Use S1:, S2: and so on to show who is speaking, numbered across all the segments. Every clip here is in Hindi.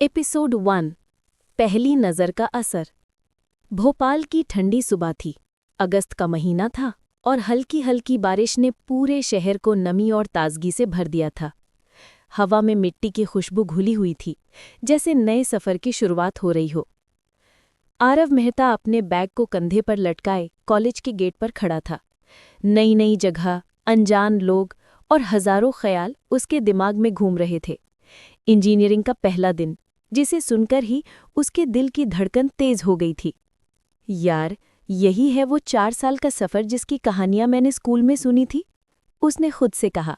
S1: एपिसोड 1 पहली नज़र का असर। भोपाल की ठंडी सुबह थी। अगस्त का महीना था और हल्की हल्की बारिश ने पूरे शहर को नमी और ताजगी से भर दिया था। हवा में मिट्टी की खुशबू घुली हुई थी, जैसे नए सफ़र की शुरुआत हो रही हो। आरव मेहता अपने बैग को कंधे पर लटकाए कॉलेज के गेट पर खड़ा था। नई नई जगह, अनजान लोग और हज़ारों ख्याल उसके दिमाग में घूम रहे थे। इंजीनियरिंग का पहला दिन, जिसे सुनकर ही उसके दिल की धड़कन तेज हो गई थी। यार, यही है वो 4 साल का सफ़र जिसकी कहानियां मैंने स्कूल में सुनी थी, उसने खुद से कहा।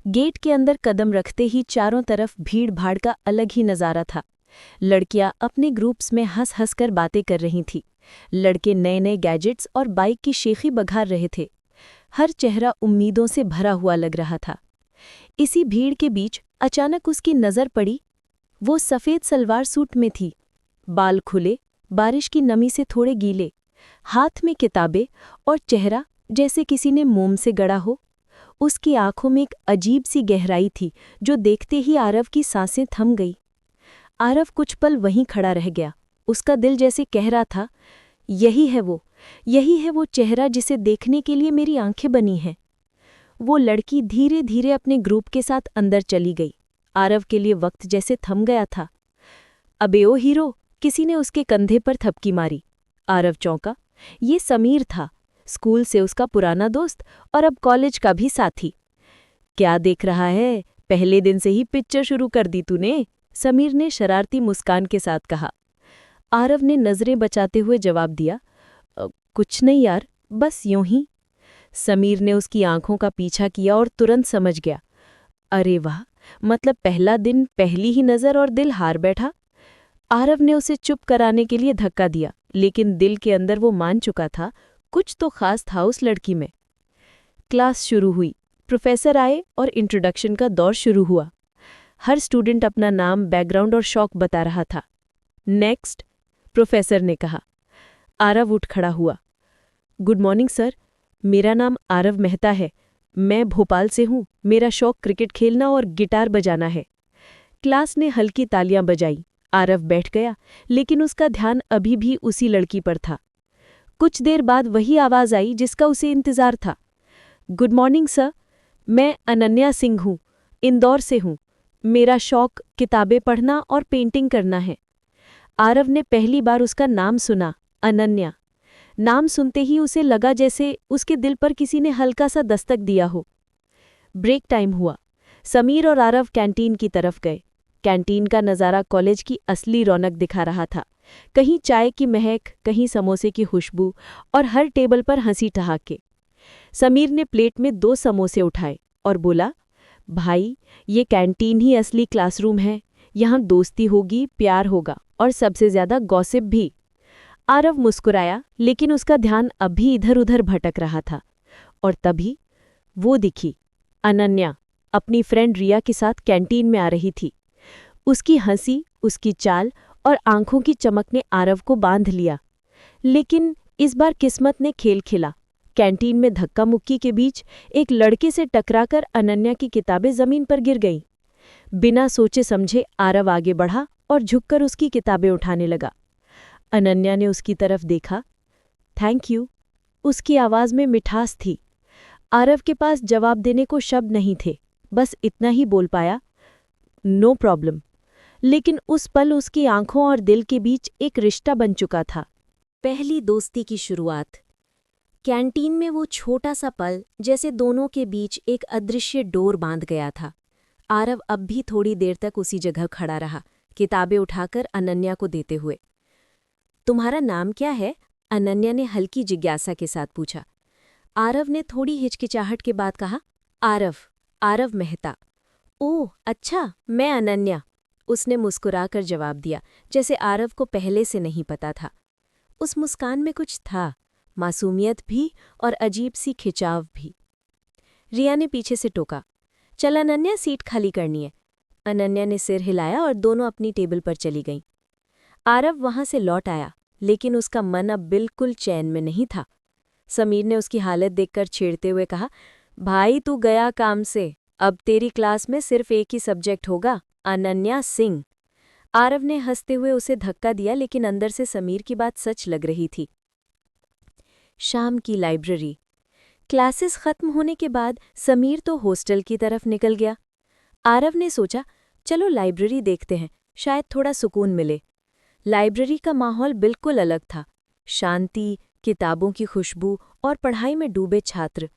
S1: गेट के अंदर कदम रखते ही चारों तरफ भीड़ भाड़ का अलग ही नज़ारा था। लड़कियां अपने ग्रुप्स में हंस हंस कर बातें कर रही थीं। लड़के नए नए गैजेट्स और बाइक की शेखी बघार रहे थे। हर चेहरा उम्मीदों से भरा हुआ लग रहा था। इसी भीड़ के बीच अचानक उसकी नज़र पड़ी। वो सफ़ेद सलवार सूट में थी, बाल खुले, बारिश की नमी से थोड़े गीले, हाथ में किताबें और चेहरा जैसे किसी ने मोम से गढ़ा हो। उसकी आंखों में एक अजीब सी गहराई थी जो देखते ही आरव की सांसें थम गई। आरव कुछ पल वहीं खड़ा रह गया। उसका दिल जैसे कह रहा था, यही है वो चेहरा जिसे देखने के लिए मेरी आंखें बनी हैं। वो लड़की धीरे धीरे अपने ग्रुप के साथ अंदर चली गई। आरव के लिए वक्त जैसे थम गया था। अबे ओ हीरो, किसी ने उसके कंधे पर थपकी मारी। आरव चौंका। ये समीर था, स्कूल से उसका पुराना दोस्त और अब कॉलेज का भी साथी। क्या देख रहा है, पहले दिन से ही पिक्चर शुरू कर दी तूने, समीर ने शरारती मुस्कान के साथ कहा। आरव ने नजरें बचाते हुए जवाब दिया, कुछ नहीं यार, बस यूं ही। समीर ने उसकी आंखों का पीछा किया और तुरंत समझ गया। अरे वाह, मतलब पहला दिन, पहली ही नज़र और दिल हार बैठा। आरव ने उसे चुप कराने के लिए धक्का दिया, लेकिन दिल के अंदर वो मान चुका था, कुछ तो खास था उस लड़की में। क्लास शुरू हुई। प्रोफेसर आए और इंट्रोडक्शन का दौर शुरू हुआ। हर स्टूडेंट अपना नाम, बैकग्राउंड और शौक बता रहा था। नेक्स्ट, प्रोफेसर ने कहा। आरव उठ खड़ा हुआ। गुड मॉर्निंग सर, मेरा नाम आरव मेहता है। मैं भोपाल से हूँ। मेरा शौक क्रिकेट खेलना और गिटार बजाना है। क्लास ने हल्की तालियां बजाई। आरव बैठ गया, लेकिन उसका ध्यान अभी भी उसी लड़की पर था। कुछ देर बाद वही आवाज़ आई जिसका उसे इंतज़ार था। गुड मॉर्निंग सर, मैं अनन्या सिंह हूँ, इंदौर से हूँ। मेरा शौक किताबें पढ़ना और पेंटिंग करना है। आरव ने पहली बार उसका नाम सुना, अनन्या। नाम सुनते ही उसे लगा जैसे उसके दिल पर किसी ने हल्का सा दस्तक दिया हो। ब्रेक टाइम हुआ। समीर और आरव कैंटीन की तरफ गए। कैंटीन का नज़ारा कॉलेज की असली रौनक दिखा रहा था। कहीं चाय की महक, कहीं समोसे की खुशबू और हर टेबल पर हंसी ठहाके। समीर ने प्लेट में 2 समोसे उठाए और बोला, भाई, ये कैंटीन ही असली क्लासरूम है। यहाँ दोस्ती होगी, प्यार होगा और सबसे ज़्यादा गॉसिप भी। आरव मुस्कुराया, लेकिन उसका ध्यान अभी इधर-उधर भटक रहा था। और तभी वो दिखी, अनन्या अपनी फ्रेंड रिया के साथ कैंटीन में आ रही थी। उसकी हंसी, उसकी चाल और आंखों की चमक ने आरव को बांध लिया। लेकिन इस बार किस्मत ने खेल खेला। कैंटीन में धक्का मुक्की के बीच एक लड़के से टकराकर अनन्या की किताबें जमीन पर गिर गईं। बिना सोचे समझे आरव आगे बढ़ा और झुककर उसकी किताबें उठाने लगा। अनन्या ने उसकी तरफ देखा। थैंक यू, उसकी आवाज़ में मिठास थी। आरव के पास जवाब देने को शब्द नहीं थे, बस इतना ही बोल पाया, नो प्रॉब्लम। लेकिन उस पल उसकी आंखों और दिल के बीच एक रिश्ता बन चुका था। पहली दोस्ती की शुरुआत। कैंटीन में वो छोटा सा पल जैसे दोनों के बीच एक अदृश्य डोर बांध गया था। आरव अब भी थोड़ी देर तक उसी जगह खड़ा रहा, किताबें उठाकर अनन्या को देते हुए। तुम्हारा नाम क्या है? अनन्या ने हल्की जिज्ञासा के साथ पूछा। आरव ने थोड़ी हिचकिचाहट के बाद कहा, आरव मेहता। ओह अच्छा, मैं अनन्या, उसने मुस्कुराकर जवाब दिया, जैसे आरव को पहले से नहीं पता था। उस मुस्कान में कुछ था, मासूमियत भी और अजीब सी खिंचाव भी। रिया ने पीछे से टोका, चल अनन्या, सीट खाली करनी है। अनन्या ने सिर हिलाया और दोनों अपनी टेबल पर चली गईं। आरव वहां से लौट आया, लेकिन उसका मन अब बिल्कुल चैन में नहीं था। समीर ने उसकी हालत देखकर छेड़ते हुए कहा, भाई तू गया काम से, अब तेरी क्लास में सिर्फ एक ही सब्जेक्ट होगा, अनन्या सिंह। आरव ने हंसते हुए उसे धक्का दिया, लेकिन अंदर से समीर की बात सच लग रही थी। शाम की लाइब्रेरी। क्लासेस खत्म होने के बाद समीर तो हॉस्टल की तरफ निकल गया। आरव ने सोचा, चलो लाइब्रेरी देखते हैं, शायद थोड़ा सुकून मिले। लाइब्रेरी का माहौल बिल्कुल अलग था। शांति, किताबों की खुशबू और पढ़ाई में डूबे छात्र।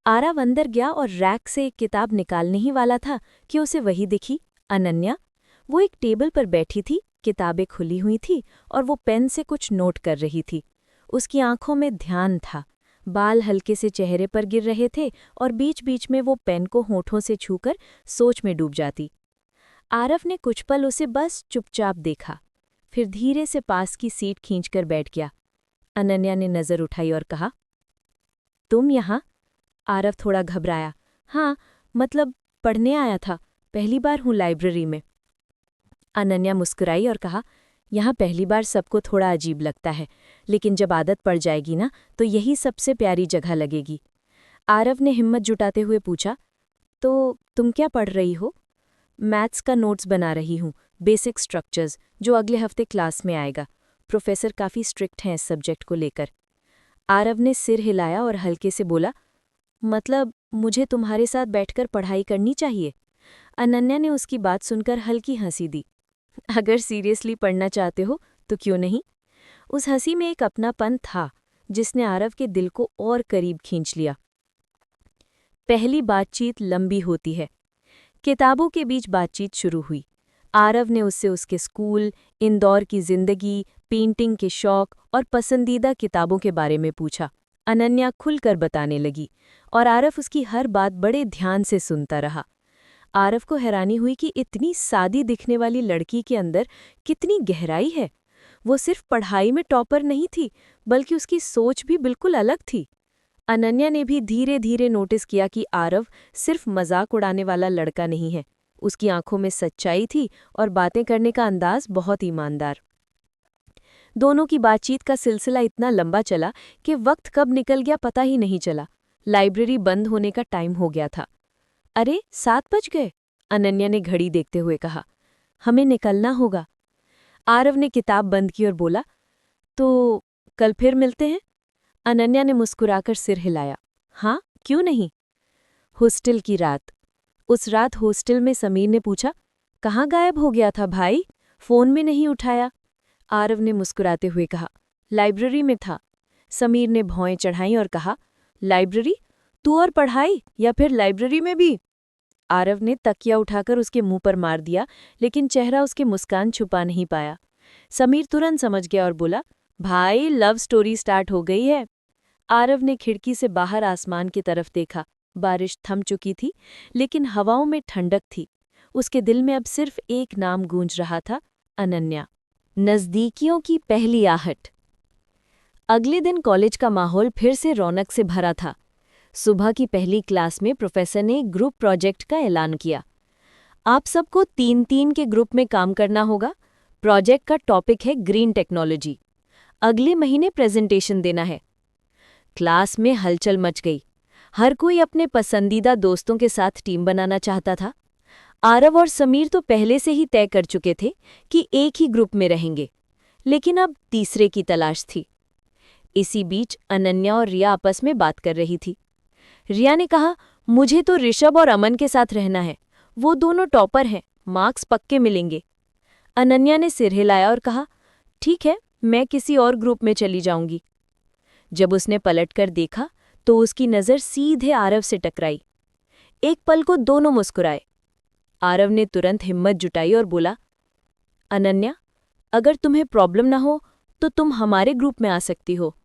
S1: आरव अंदर गया और रैक से एक किताब निकालने ही वाला था कि उसे वही दिखी, अनन्या। वो एक टेबल पर बैठी थी, किताबें खुली हुई थी और वो पेन से कुछ नोट कर रही थी। उसकी आंखों में ध्यान था, बाल हल्के से चेहरे पर गिर रहे थे और बीच बीच में वो पेन को होठों से छूकर सोच में डूब जाती। आरव ने कुछ पल उसे बस चुपचाप देखा, फिर धीरे से पास की सीट खींचकर बैठ गया। अनन्या ने नजर उठाई और कहा, तुम यहाँ? आरव थोड़ा घबराया। हाँ, मतलब पढ़ने आया था, पहली बार हूँ लाइब्रेरी में। अनन्या मुस्कुराई और कहा, यहाँ पहली बार सबको थोड़ा अजीब लगता है, लेकिन जब आदत पड़ जाएगी ना तो यही सबसे प्यारी जगह लगेगी। आरव ने हिम्मत जुटाते हुए पूछा, तो तुम क्या पढ़ रही हो? मैथ्स का नोट्स बना रही हूँ, बेसिक स्ट्रक्चर्स, जो अगले हफ्ते क्लास में आएगा। प्रोफेसर काफ़ी स्ट्रिक्ट हैं इस सब्जेक्ट को लेकर। आरव ने सिर हिलाया और हल्के से बोला, मतलब मुझे तुम्हारे साथ बैठकर पढ़ाई करनी चाहिए? अनन्या ने उसकी बात सुनकर हल्की हंसी दी। अगर सीरियसली पढ़ना चाहते हो तो क्यों नहीं? उस हंसी में एक अपनापन था जिसने आरव के दिल को और करीब खींच लिया। पहली बातचीत लंबी होती है। किताबों के बीच बातचीत शुरू हुई। आरव ने उससे उसके स्कूल, इंदौर की जिंदगी, पेंटिंग के शौक और पसंदीदा किताबों के बारे में पूछा। अनन्या खुलकर बताने लगी और आरव उसकी हर बात बड़े ध्यान से सुनता रहा। आरव को हैरानी हुई कि इतनी सादी दिखने वाली लड़की के अंदर कितनी गहराई है। वो सिर्फ पढ़ाई में टॉपर नहीं थी, बल्कि उसकी सोच भी बिल्कुल अलग थी। अनन्या ने भी धीरे धीरे नोटिस किया कि आरव सिर्फ मजाक उड़ाने वाला लड़का नहीं है। उसकी आंखों में सच्चाई थी और बातें करने का अंदाज बहुत ईमानदार। दोनों की बातचीत का सिलसिला इतना लंबा चला कि वक्त कब निकल गया पता ही नहीं चला। लाइब्रेरी बंद होने का टाइम हो गया था। अरे 7 बज गए, अनन्या ने घड़ी देखते हुए कहा। हमें निकलना होगा। आरव ने किताब बंद की और बोला, तो कल फिर मिलते हैं? अनन्या ने मुस्कुराकर सिर हिलाया। हाँ, क्यों नहीं। हॉस्टल की रात। उस रात हॉस्टल में समीर ने पूछा, कहाँ गायब हो गया था भाई, फोन में नहीं उठाया? आरव ने मुस्कुराते हुए कहा, लाइब्रेरी में था। समीर ने भौएं चढ़ाई और कहा, लाइब्रेरी? तू और पढ़ाई, या फिर लाइब्रेरी में भी? आरव ने तकिया उठाकर उसके मुंह पर मार दिया, लेकिन चेहरा उसके मुस्कान छुपा नहीं पाया। समीर तुरंत समझ गया और बोला, भाई लव स्टोरी स्टार्ट हो गई है। आरव ने खिड़की से बाहर आसमान की तरफ देखा। बारिश थम चुकी थी, लेकिन हवाओं में ठंडक थी। उसके दिल में अब सिर्फ एक नाम गूंज रहा था, अनन्या। नज़दीकियों की पहली आहट। अगले दिन कॉलेज का माहौल फिर से रौनक से भरा था। सुबह की पहली क्लास में प्रोफेसर ने ग्रुप प्रोजेक्ट का ऐलान किया। आप सबको 3-3 के ग्रुप में काम करना होगा। प्रोजेक्ट का टॉपिक है ग्रीन टेक्नोलॉजी। अगले महीने प्रेजेंटेशन देना है। क्लास में हलचल मच गई। हर कोई अपने पसंदीदा दोस्तों के साथ टीम बनाना चाहता था। आरव और समीर तो पहले से ही तय कर चुके थे कि एक ही ग्रुप में रहेंगे, लेकिन अब तीसरे की तलाश थी। इसी बीच अनन्या और रिया आपस में बात कर रही थी। रिया ने कहा, मुझे तो ऋषभ और अमन के साथ रहना है, वो दोनों टॉपर हैं, मार्क्स पक्के मिलेंगे। अनन्या ने सिर हिलाया और कहा, ठीक है, मैं किसी और ग्रुप में चली जाऊंगी। जब उसने पलटकर देखा तो उसकी नज़र सीधे आरव से टकराई। एक पल को दोनों मुस्कुराए। आरव ने तुरंत हिम्मत जुटाई और बोला, अनन्या, अगर तुम्हें प्रॉब्लम ना हो तो तुम हमारे ग्रुप में आ सकती हो।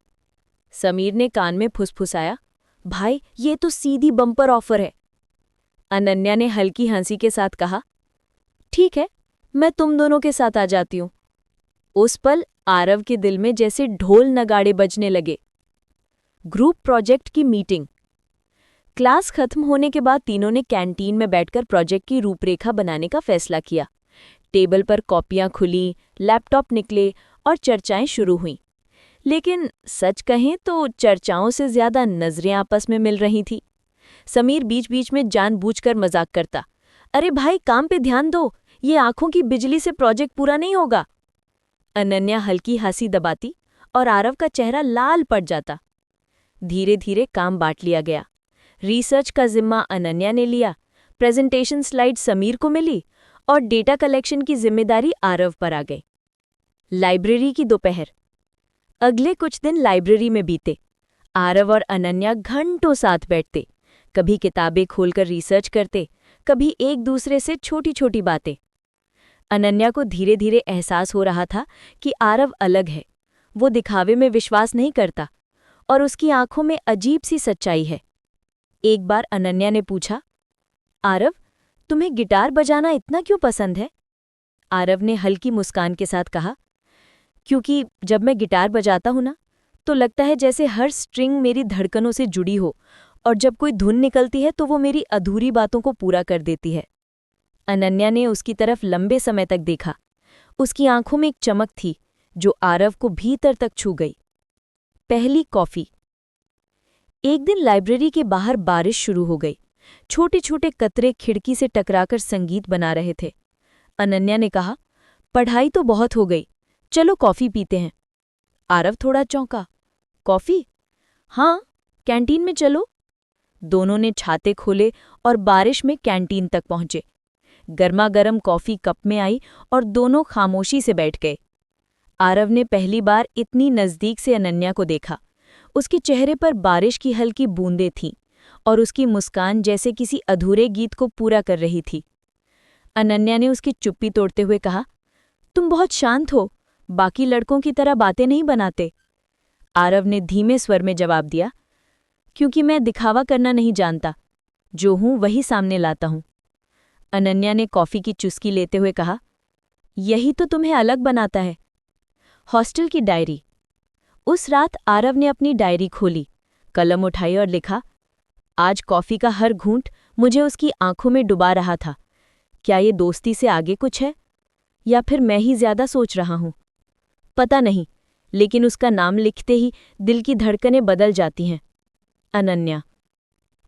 S1: समीर ने कान में फुसफुसाया, भाई ये तो सीधी बम्पर ऑफर है। अनन्या ने हल्की हंसी के साथ कहा, ठीक है, मैं तुम दोनों के साथ आ जाती हूं। उस पल आरव के दिल में जैसे ढोल नगाड़े बजने लगे। ग्रुप प्रोजेक्ट की मीटिंग। क्लास खत्म होने के बाद तीनों ने कैंटीन में बैठकर प्रोजेक्ट की रूपरेखा बनाने का फैसला किया। टेबल पर कॉपियां खुली, लैपटॉप निकले और चर्चाएं शुरू हुईं। लेकिन सच कहें तो चर्चाओं से ज्यादा नजरें आपस में मिल रही थी। समीर बीच बीच में जानबूझकर मजाक करता, अरे भाई काम पे ध्यान दो, ये आंखों की बिजली से प्रोजेक्ट पूरा नहीं होगा। अनन्या हल्की हंसी दबाती और आरव का चेहरा लाल पड़ जाता। धीरे धीरे काम बांट लिया गया। रिसर्च का जिम्मा अनन्या ने लिया, प्रेजेंटेशन स्लाइड समीर को मिली और डेटा कलेक्शन की जिम्मेदारी आरव पर आ गई। लाइब्रेरी की दोपहर। अगले कुछ दिन लाइब्रेरी में बीते। आरव और अनन्या घंटों साथ बैठते, कभी किताबें खोलकर रिसर्च करते, कभी एक दूसरे से छोटी छोटी बातें। अनन्या को धीरे धीरे एहसास हो रहा था कि आरव अलग है, वो दिखावे में विश्वास नहीं करता और उसकी आंखों में अजीब सी सच्चाई है। एक बार अनन्या ने पूछा, आरव, तुम्हें गिटार बजाना इतना क्यों पसंद है? आरव ने हल्की मुस्कान के साथ कहा, क्योंकि जब मैं गिटार बजाता हूं ना, तो लगता है जैसे हर स्ट्रिंग मेरी धड़कनों से जुड़ी हो और जब कोई धुन निकलती है तो वो मेरी अधूरी बातों को पूरा कर देती है। अनन्या ने उसकी तरफ लंबे समय तक देखा। उसकी आंखों में एक चमक थी जो आरव को भीतर तक छू गई। पहली कॉफी। एक दिन लाइब्रेरी के बाहर बारिश शुरू हो गई। छोटे छोटे कतरे खिड़की से टकराकर संगीत बना रहे थे। अनन्या ने कहा, पढ़ाई तो बहुत हो गई, चलो कॉफी पीते हैं। आरव थोड़ा चौंका, कॉफी? हाँ, कैंटीन में चलो। दोनों ने छाते खोले और बारिश में कैंटीन तक पहुंचे। गर्मा गर्म कॉफी कप में आई और दोनों खामोशी से बैठ गए। आरव ने पहली बार इतनी नज़दीक से अनन्या को देखा। उसके चेहरे पर बारिश की हल्की बूंदें थीं और उसकी मुस्कान जैसे किसी अधूरे गीत को पूरा कर रही थी। अनन्या ने उसकी चुप्पी तोड़ते हुए कहा, तुम बहुत शांत हो, बाकी लड़कों की तरह बातें नहीं बनाते। आरव ने धीमे स्वर में जवाब दिया, क्योंकि मैं दिखावा करना नहीं जानता, जो हूं वही सामने लाता हूं। अनन्या ने कॉफी की चुस्की लेते हुए कहा, यही तो तुम्हें अलग बनाता है। हॉस्टल की डायरी। उस रात आरव ने अपनी डायरी खोली, कलम उठाई और लिखा, आज कॉफी का हर घूंट मुझे उसकी आंखों में डुबा रहा था। क्या ये दोस्ती से आगे कुछ है, या फिर मैं ही ज्यादा सोच रहा हूं? पता नहीं, लेकिन उसका नाम लिखते ही दिल की धड़कनें बदल जाती हैं। अनन्या।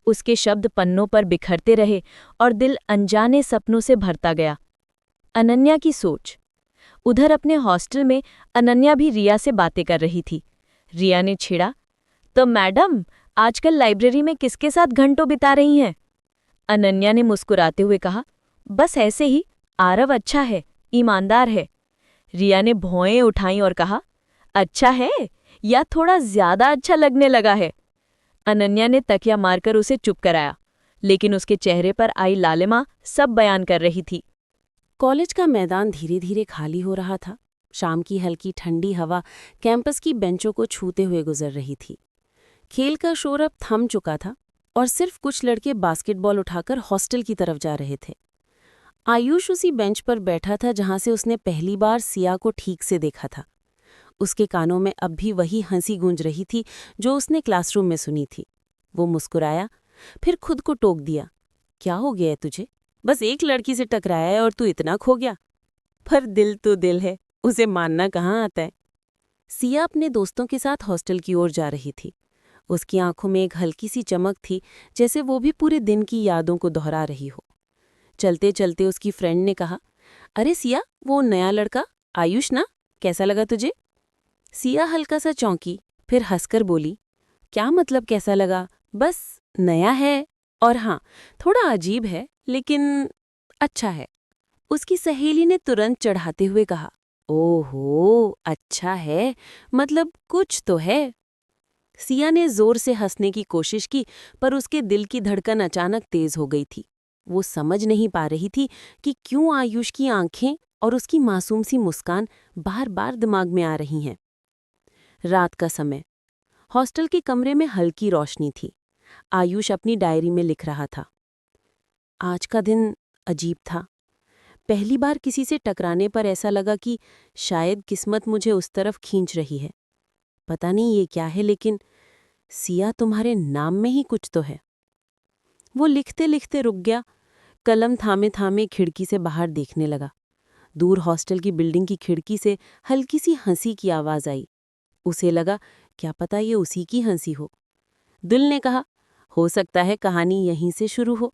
S1: उसके शब्द पन्नों पर बिखरते रहे और दिल अनजाने सपनों से भरता गया। अनन्या की सोच। उधर अपने हॉस्टल में अनन्या भी रिया से बातें कर रही थी। रिया ने छेड़ा, तो मैडम, आजकल लाइब्रेरी में किसके साथ घंटों बिता रही हैं? अनन्या ने मुस्कुराते हुए कहा, बस ऐसे ही, आरव अच्छा है, ईमानदार है। रिया ने भौएं उठाईं और कहा, अच्छा है या थोड़ा ज्यादा अच्छा लगने लगा है? अनन्या ने तकिया मारकर उसे चुप कराया, लेकिन उसके चेहरे पर आई लालिमा सब बयान कर रही थी।
S2: कॉलेज का मैदान धीरे धीरे खाली हो रहा था। शाम की हल्की ठंडी हवा कैंपस की बेंचों को छूते हुए गुजर रही थी। खेल का शोर अब थम चुका था और सिर्फ कुछ लड़के बास्केटबॉल उठाकर हॉस्टल की तरफ जा रहे थे। आयुष उसी बेंच पर बैठा था जहां से उसने पहली बार सिया को ठीक से देखा था। उसके कानों में अब भी वही हंसी गूंज रही थी जो उसने क्लासरूम में सुनी थी। वो मुस्कुराया, फिर खुद को टोक दिया, क्या हो गया है तुझे? बस एक लड़की से टकराया है और तू इतना खो गया? पर दिल तो दिल है, उसे मानना कहाँ आता है। सिया अपने दोस्तों के साथ हॉस्टल की ओर जा रही थी। उसकी आंखों में एक हल्की सी चमक थी, जैसे वो भी पूरे दिन की यादों को दोहरा रही हो। चलते चलते उसकी फ्रेंड ने कहा, अरे सिया, वो नया लड़का आयुष ना, कैसा लगा तुझे? सिया हल्का सा चौंकी, फिर हंसकर बोली, क्या मतलब कैसा लगा? बस नया है और हाँ, थोड़ा अजीब है, लेकिन अच्छा है। उसकी सहेली ने तुरंत चढ़ाते हुए कहा, ओहो, अच्छा है, मतलब कुछ तो है। सिया ने जोर से हंसने की कोशिश की, पर उसके दिल की धड़कन अचानक तेज हो गई थी। वो समझ नहीं पा रही थी कि क्यों आयुष की आंखें और उसकी मासूम सी मुस्कान बार बार दिमाग में आ रही हैं। रात का समय। हॉस्टल के कमरे में हल्की रोशनी थी। आयुष अपनी डायरी में लिख रहा था, आज का दिन अजीब था। पहली बार किसी से टकराने पर ऐसा लगा कि शायद किस्मत मुझे उस तरफ खींच रही है। पता नहीं ये क्या है, लेकिन सिया, तुम्हारे नाम में ही कुछ तो है। वो लिखते लिखते रुक गया, कलम थामे थामे खिड़की से बाहर देखने लगा। दूर हॉस्टल की बिल्डिंग की खिड़की से हल्की सी हंसी की आवाज आई। उसे लगा, क्या पता ये उसी की हंसी हो। दिल ने कहा, हो सकता है कहानी यहीं से शुरू हो।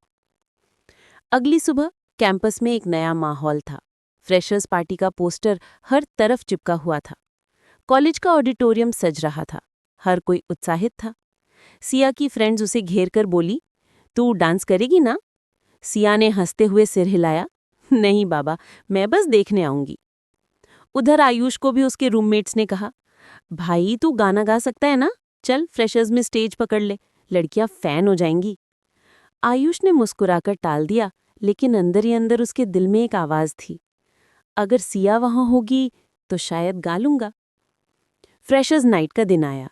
S2: अगली सुबह कैंपस में एक नया माहौल था। फ्रेशर्स पार्टी का पोस्टर हर तरफ चिपका हुआ था। कॉलेज का ऑडिटोरियम सज रहा था। हर कोई उत्साहित था। सिया की फ्रेंड्स उसे घेर कर बोली, तू डांस करेगी ना? सिया ने हंसते हुए सिर हिलाया, नहीं बाबा, मैं बस देखने आऊंगी। उधर आयुष को भी उसके रूममेट्स ने कहा, भाई तू गाना गा सकता है ना? चल फ्रेशर्स में स्टेज पकड़ ले, लड़कियां फैन हो जाएंगी। आयुष ने मुस्कुराकर टाल दिया, लेकिन अंदर ही अंदर उसके दिल में एक आवाज थी, अगर सिया वहां होगी तो शायद गा लूंगा। फ्रेशर्स नाइट का दिन आया।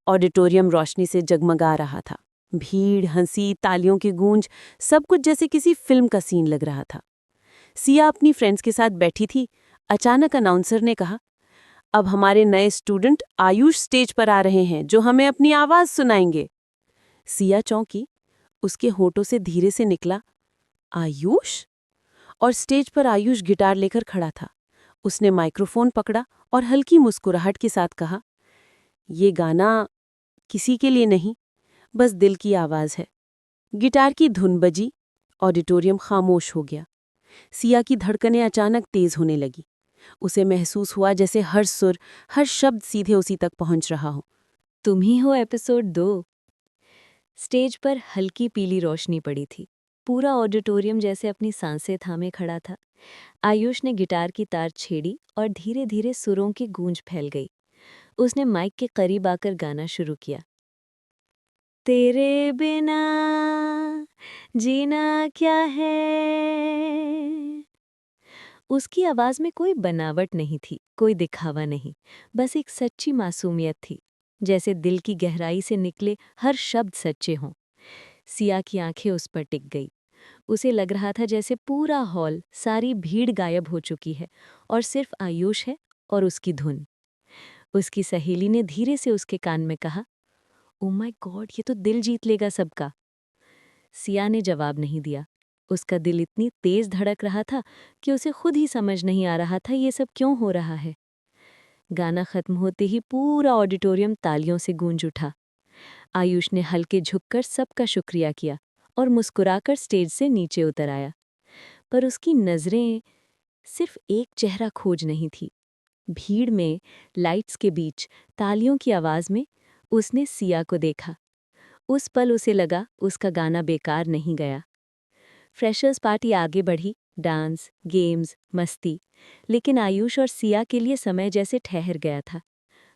S2: ऑडिटोरियम रोशनी से जगमगा रहा था। भीड़, हंसी, तालियों की गूंज, सब कुछ जैसे किसी फिल्म का सीन लग रहा था। सिया अपनी फ्रेंड्स के साथ बैठी थी। अचानक अनाउंसर ने कहा, अब हमारे नए स्टूडेंट आयुष स्टेज पर आ रहे हैं, जो हमें अपनी आवाज सुनाएंगे। सिया चौंकी। उसके होठों से धीरे से निकला, आयुष? और स्टेज पर आयुष गिटार लेकर खड़ा था। उसने माइक्रोफोन पकड़ा और हल्की मुस्कुराहट के साथ कहा, ये गाना किसी के लिए नहीं, बस दिल की आवाज है। गिटार की धुन बजी। ऑडिटोरियम खामोश हो गया। सिया की धड़कनें अचानक तेज होने लगी। उसे महसूस हुआ जैसे हर सुर, हर शब्द सीधे उसी तक पहुंच रहा हो।
S1: तुम ही हो एपिसोड 2। स्टेज पर हल्की पीली रोशनी पड़ी थी। पूरा ऑडिटोरियम जैसे अपनी सांसें थामे खड़ा था। आयुष ने गिटार की तार छेड़ी और धीरे धीरे सुरों की गूंज फैल गई। उसने माइक के करीब आकर गाना शुरू किया। तेरे बिना जीना क्या है। उसकी आवाज में कोई बनावट नहीं थी, कोई दिखावा नहीं, बस एक सच्ची मासूमियत थी, जैसे दिल की गहराई से निकले हर शब्द सच्चे हों। सिया की आंखें उस पर टिक गई। उसे लग रहा था जैसे पूरा हॉल, सारी भीड़ गायब हो चुकी है और सिर्फ आयुष है और उसकी धुन। उसकी सहेली ने धीरे से उसके कान में कहा, ओ माय गॉड, ये तो दिल जीत लेगा सबका। सिया ने जवाब नहीं दिया। उसका दिल इतनी तेज धड़क रहा था कि उसे खुद ही समझ नहीं आ रहा था ये सब क्यों हो रहा है। गाना खत्म होते ही पूरा ऑडिटोरियम तालियों से गूंज उठा। आयुष ने हल्के झुककर सबका शुक्रिया किया और मुस्कुराकर स्टेज से नीचे उतर आया। पर उसकी नज़रें सिर्फ एक चेहरा खोज नहीं थी। भीड़ में, लाइट्स के बीच, तालियों की आवाज़ में उसने सिया को देखा। उस पल उसे लगा उसका गाना बेकार नहीं गया। फ्रेशर्स पार्टी आगे बढ़ी, डांस, गेम्स, मस्ती, लेकिन आयुष और सिया के लिए समय जैसे ठहर गया था।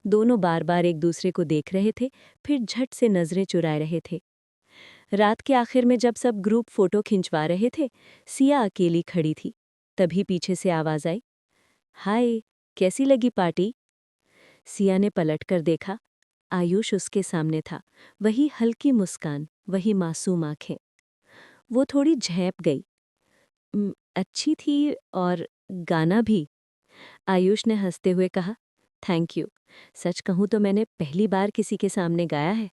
S1: दोनों बार बार एक दूसरे को देख रहे थे, फिर झट से नजरें चुरा रहे थे। रात के आखिर में जब सब ग्रुप फोटो खिंचवा रहे थे, सिया अकेली खड़ी थी। तभी पीछे से आवाज आई, हाय, कैसी लगी पार्टी? सिया ने पलटकर देखा। आयुष उसके सामने था, वही हल्की मुस्कान, वही मासूम आंखें। वो थोड़ी झेंप गई। अच्छी थी और गाना भी। आयुष ने हंसते हुए कहा, थैंक यू। सच कहूं तो मैंने पहली बार किसी के सामने गाया है।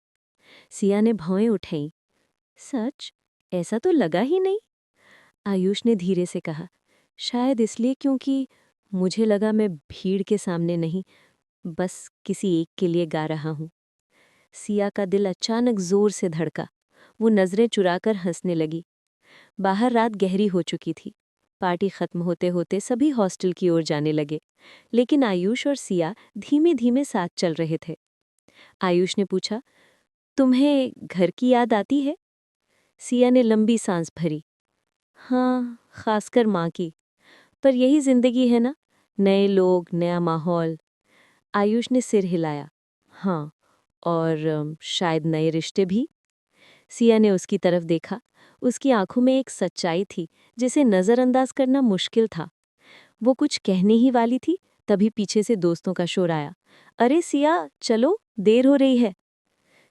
S1: सिया ने भौएं उठाईं। सच? ऐसा तो लगा ही नहीं। आयुष ने धीरे से कहा, शायद इसलिए क्योंकि मुझे लगा मैं भीड़ के सामने नहीं, बस किसी एक के लिए गा रहा हूं। सिया का दिल अचानक जोर से धड़का। वो नजरें चुराकर हंसने लगी। बाहर रात गहरी हो चुकी थी। पार्टी खत्म होते होते सभी हॉस्टल की ओर जाने लगे, लेकिन आयुष और सिया धीमे धीमे साथ चल रहे थे। आयुष ने पूछा, तुम्हें घर की याद आती है? सिया ने लंबी सांस भरी। हाँ, खासकर माँ की। पर यही जिंदगी है ना, नए लोग, नया माहौल। आयुष ने सिर हिलाया। हाँ, और शायद नए रिश्ते भी। सिया ने उसकी तरफ देखा। उसकी आंखों में एक सच्चाई थी जिसे नज़रअंदाज करना मुश्किल था। वो कुछ कहने ही वाली थी, तभी पीछे से दोस्तों का शोर आया। अरे सिया, चलो, देर हो रही है।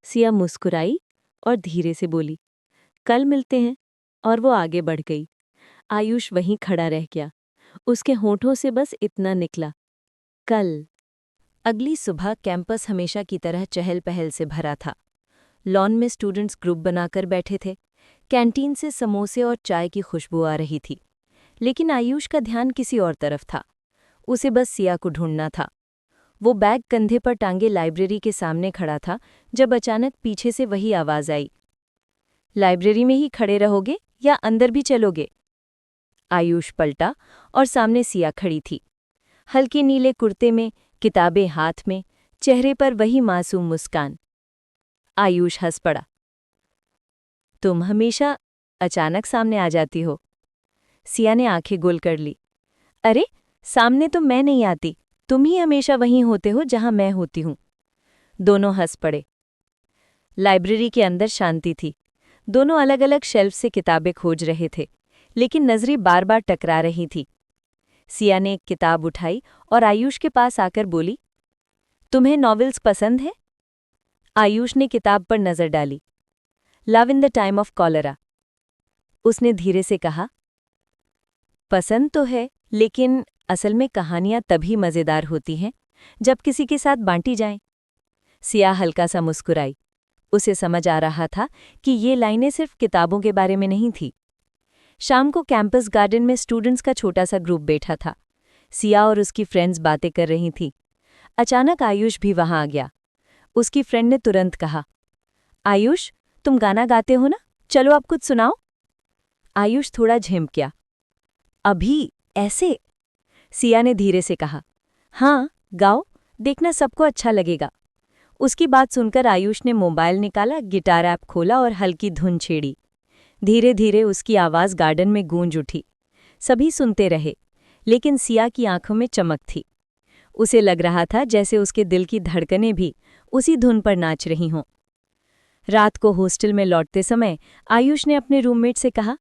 S1: सिया मुस्कुराई और धीरे से बोली, कल मिलते हैं। और वो आगे बढ़ गई। आयुष वहीं खड़ा रह गया। उसके होठों से बस इतना निकला, कल। अगली सुबह कैंपस हमेशा की तरह चहल पहल से भरा था। लॉन में स्टूडेंट्स ग्रुप बनाकर बैठे थे। कैंटीन से समोसे और चाय की खुशबू आ रही थी। लेकिन आयुष का ध्यान किसी और तरफ था। उसे बस सिया को ढूंढना था। वो बैग कंधे पर टांगे लाइब्रेरी के सामने खड़ा था जब अचानक पीछे से वही आवाज आई, लाइब्रेरी में ही खड़े रहोगे या अंदर भी चलोगे? आयुष पलटा और सामने सिया खड़ी थी, हल्के नीले कुर्ते में, किताबें हाथ में, चेहरे पर वही मासूम मुस्कान। आयुष हंस पड़ा। तुम हमेशा अचानक सामने आ जाती हो। सिया ने आंखें गोल कर ली। अरे, सामने तो मैं नहीं आती, तुम ही हमेशा वहीं होते हो जहां मैं होती हूं। दोनों हंस पड़े। लाइब्रेरी के अंदर शांति थी। दोनों अलग अलग शेल्फ से किताबें खोज रहे थे, लेकिन नजरें बार बार टकरा रही थी। सिया ने एक किताब उठाई और आयुष के पास आकर बोली, तुम्हें नॉवेल्स पसंद है? आयुष ने किताब पर नजर डाली। Love in the time of cholera. उसने धीरे से कहा, पसंद तो है, लेकिन असल में कहानियां तभी मजेदार होती हैं जब किसी के साथ बांटी जाएं। सिया हल्का सा मुस्कुराई। उसे समझ आ रहा था कि ये लाइनें सिर्फ किताबों के बारे में नहीं थी। शाम को कैंपस गार्डन में स्टूडेंट्स का छोटा सा ग्रुप बैठा था। सिया और उसकी फ्रेंड्स बातें कर रही थीं। अचानक आयुष भी वहां आ गया। उसकी फ्रेंड ने तुरंत कहा, आयुष, तुम गाना गाते हो ना, चलो अब कुछ सुनाओ। आयुष थोड़ा झिमक गया। अभी ऐसे? सिया ने धीरे से कहा, हाँ गाओ, देखना सबको अच्छा लगेगा। उसकी बात सुनकर आयुष ने मोबाइल निकाला, गिटार ऐप खोला और हल्की धुन छेड़ी। धीरे धीरे उसकी आवाज़ गार्डन में गूंज उठी। सभी सुनते रहे, लेकिन सिया की आंखों में चमक थी। उसे लग रहा था जैसे उसके दिल की धड़कनें भी उसी धुन पर नाच रही हों। रात को हॉस्टल में लौटते समय आयुष ने अपने रूममेट से कहा,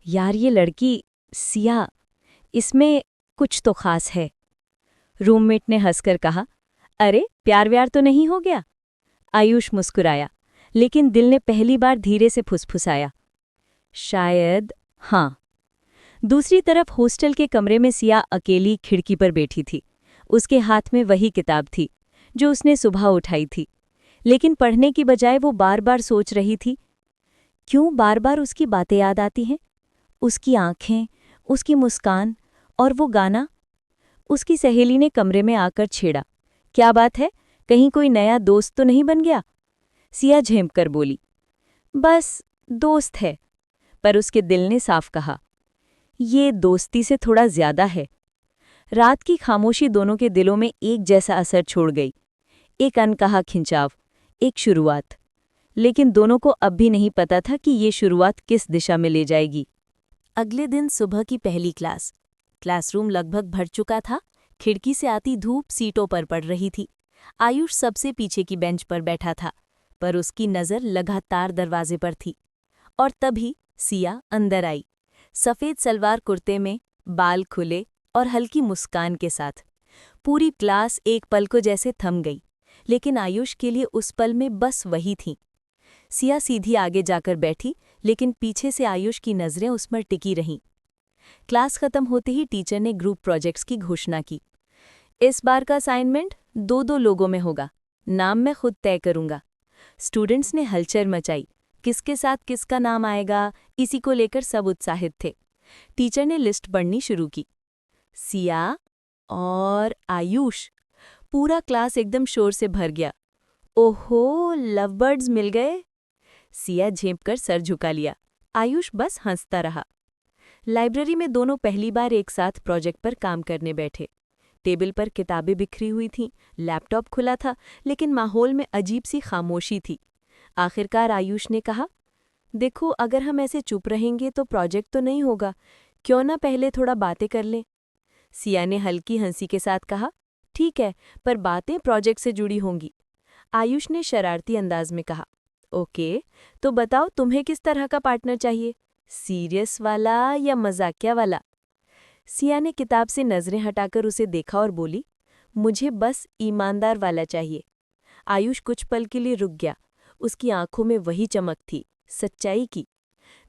S1: यार ये लड़की सिया, इसमें कुछ तो खास है। रूममेट ने हंसकर कहा, अरे प्यार व्यार तो नहीं हो गया? आयुष मुस्कुराया, लेकिन दिल ने पहली बार धीरे से फुसफुसाया, शायद हाँ। दूसरी तरफ हॉस्टल के कमरे में सिया अकेली खिड़की पर बैठी थी। उसके हाथ में वही किताब थी जो उसने सुबह उठाई थी, लेकिन पढ़ने की बजाय वो बार बार सोच रही थी, क्यों बार बार उसकी बातें याद आती हैं? उसकी आंखें, उसकी मुस्कान और वो गाना। उसकी सहेली ने कमरे में आकर छेड़ा, क्या बात है, कहीं कोई नया दोस्त तो नहीं बन गया? सिया झेंप कर बोली, बस दोस्त है। पर उसके दिल ने साफ कहा, ये दोस्ती से थोड़ा ज्यादा है। रात की खामोशी दोनों के दिलों में एक जैसा असर छोड़ गई। एक अनकहा खिंचाव, एक शुरुआत। लेकिन दोनों को अब भी नहीं पता था कि ये शुरुआत किस दिशा में ले जाएगी। अगले दिन सुबह की पहली क्लास। क्लासरूम लगभग भर चुका था। खिड़की से आती धूप सीटों पर पड़ रही थी। आयुष सबसे पीछे की बेंच पर बैठा था, पर उसकी नज़र लगातार दरवाजे पर थी। और तभी सिया अंदर आई, सफ़ेद सलवार कुर्ते में, बाल खुले और हल्की मुस्कान के साथ। पूरी क्लास एक पल को जैसे थम गई, लेकिन आयुष के लिए उस पल में बस वही थी। सिया सीधी आगे जाकर बैठी, लेकिन पीछे से आयुष की नज़रें उस पर टिकी रहीं। क्लास खत्म होते ही टीचर ने ग्रुप प्रोजेक्ट्स की घोषणा की। इस बार का असाइनमेंट 2-2 लोगों में होगा। नाम मैं खुद तय करूंगा। स्टूडेंट्स ने हलचल मचाई। किसके साथ किसका नाम आएगा, इसी को लेकर सब उत्साहित थे। टीचर ने लिस्ट पढ़नी शुरू की। सिया और आयुष। पूरा क्लास एकदम शोर से भर गया। ओहो, लवबर्ड्स मिल गए। सिया झेंपकर सर झुका लिया। आयुष बस हंसता रहा। लाइब्रेरी में दोनों पहली बार एक साथ प्रोजेक्ट पर काम करने बैठे। टेबल पर किताबें बिखरी हुई थीं, लैपटॉप खुला था, लेकिन माहौल में अजीब सी खामोशी थी। आखिरकार आयुष ने कहा, देखो, अगर हम ऐसे चुप रहेंगे तो प्रोजेक्ट तो नहीं होगा, क्यों ना पहले थोड़ा बातें कर लें। सिया ने हल्की हंसी के साथ कहा, ठीक है, पर बातें प्रोजेक्ट से जुड़ी होंगी। आयुष ने शरारती अंदाज में कहा, ओके, तो बताओ तुम्हें किस तरह का पार्टनर चाहिए, सीरियस वाला या मजाकिया वाला? सिया ने किताब से नजरें हटाकर उसे देखा और बोली, मुझे बस ईमानदार वाला चाहिए। आयुष कुछ पल के लिए रुक गया। उसकी आंखों में वही चमक थी, सच्चाई की।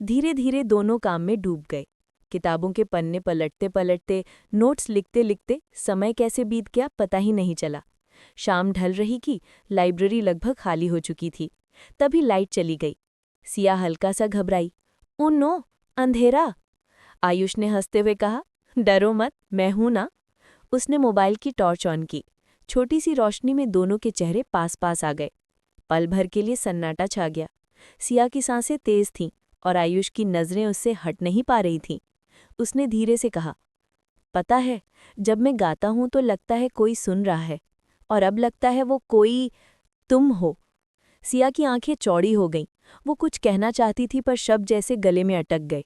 S1: धीरे धीरे दोनों काम में डूब गए। किताबों के पन्ने पलटते पलटते, नोट्स लिखते लिखते समय कैसे बीत गया पता ही नहीं चला। शाम ढल रही थी, लाइब्रेरी लगभग खाली हो चुकी थी। तभी लाइट चली गई। सिया हल्का सा घबराई। ओ नो, अंधेरा। आयुष ने हंसते हुए कहा, डरो मत, मैं हूं ना। उसने मोबाइल की टॉर्च ऑन की। छोटी सी रोशनी में दोनों के चेहरे पास पास आ गए। पल भर के लिए सन्नाटा छा गया। सिया की सांसें तेज थीं और आयुष की नज़रें उससे हट नहीं पा रही थीं। उसने धीरे से कहा, पता है, जब मैं गाता हूं तो लगता है कोई सुन रहा है, और अब लगता है वो कोई तुम हो। सिया की आंखें चौड़ी हो गईं। वो कुछ कहना चाहती थी पर शब्द जैसे गले में अटक गए।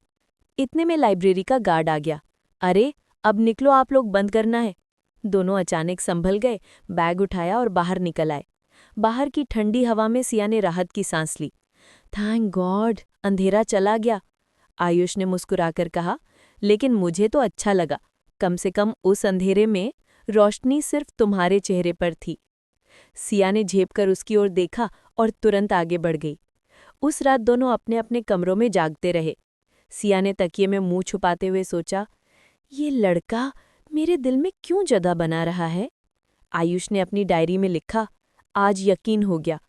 S1: इतने में लाइब्रेरी का गार्ड आ गया। अरे, अब निकलो, आप लोग, बंद करना है। दोनों अचानक संभल गए, बैग उठाया और बाहर निकल आए। बाहर की ठंडी हवा में सिया ने राहत की सांस ली। थैंक गॉड, अंधेरा चला गया। आयुष ने मुस्कुराकर कहा, लेकिन मुझे तो अच्छा लगा। कम से कम उस अंधेरे में रोशनी सिर्फ तुम्हारे चेहरे पर थी। सिया ने झेपकर उसकी ओर देखा और तुरंत आगे बढ़ गई। उस रात दोनों अपने अपने कमरों में जागते रहे। सिया ने तकिए में मुंह छुपाते हुए सोचा, ये लड़का मेरे दिल में क्यों जगह बना रहा है। आयुष ने अपनी डायरी में लिखा, आज यकीन हो गया,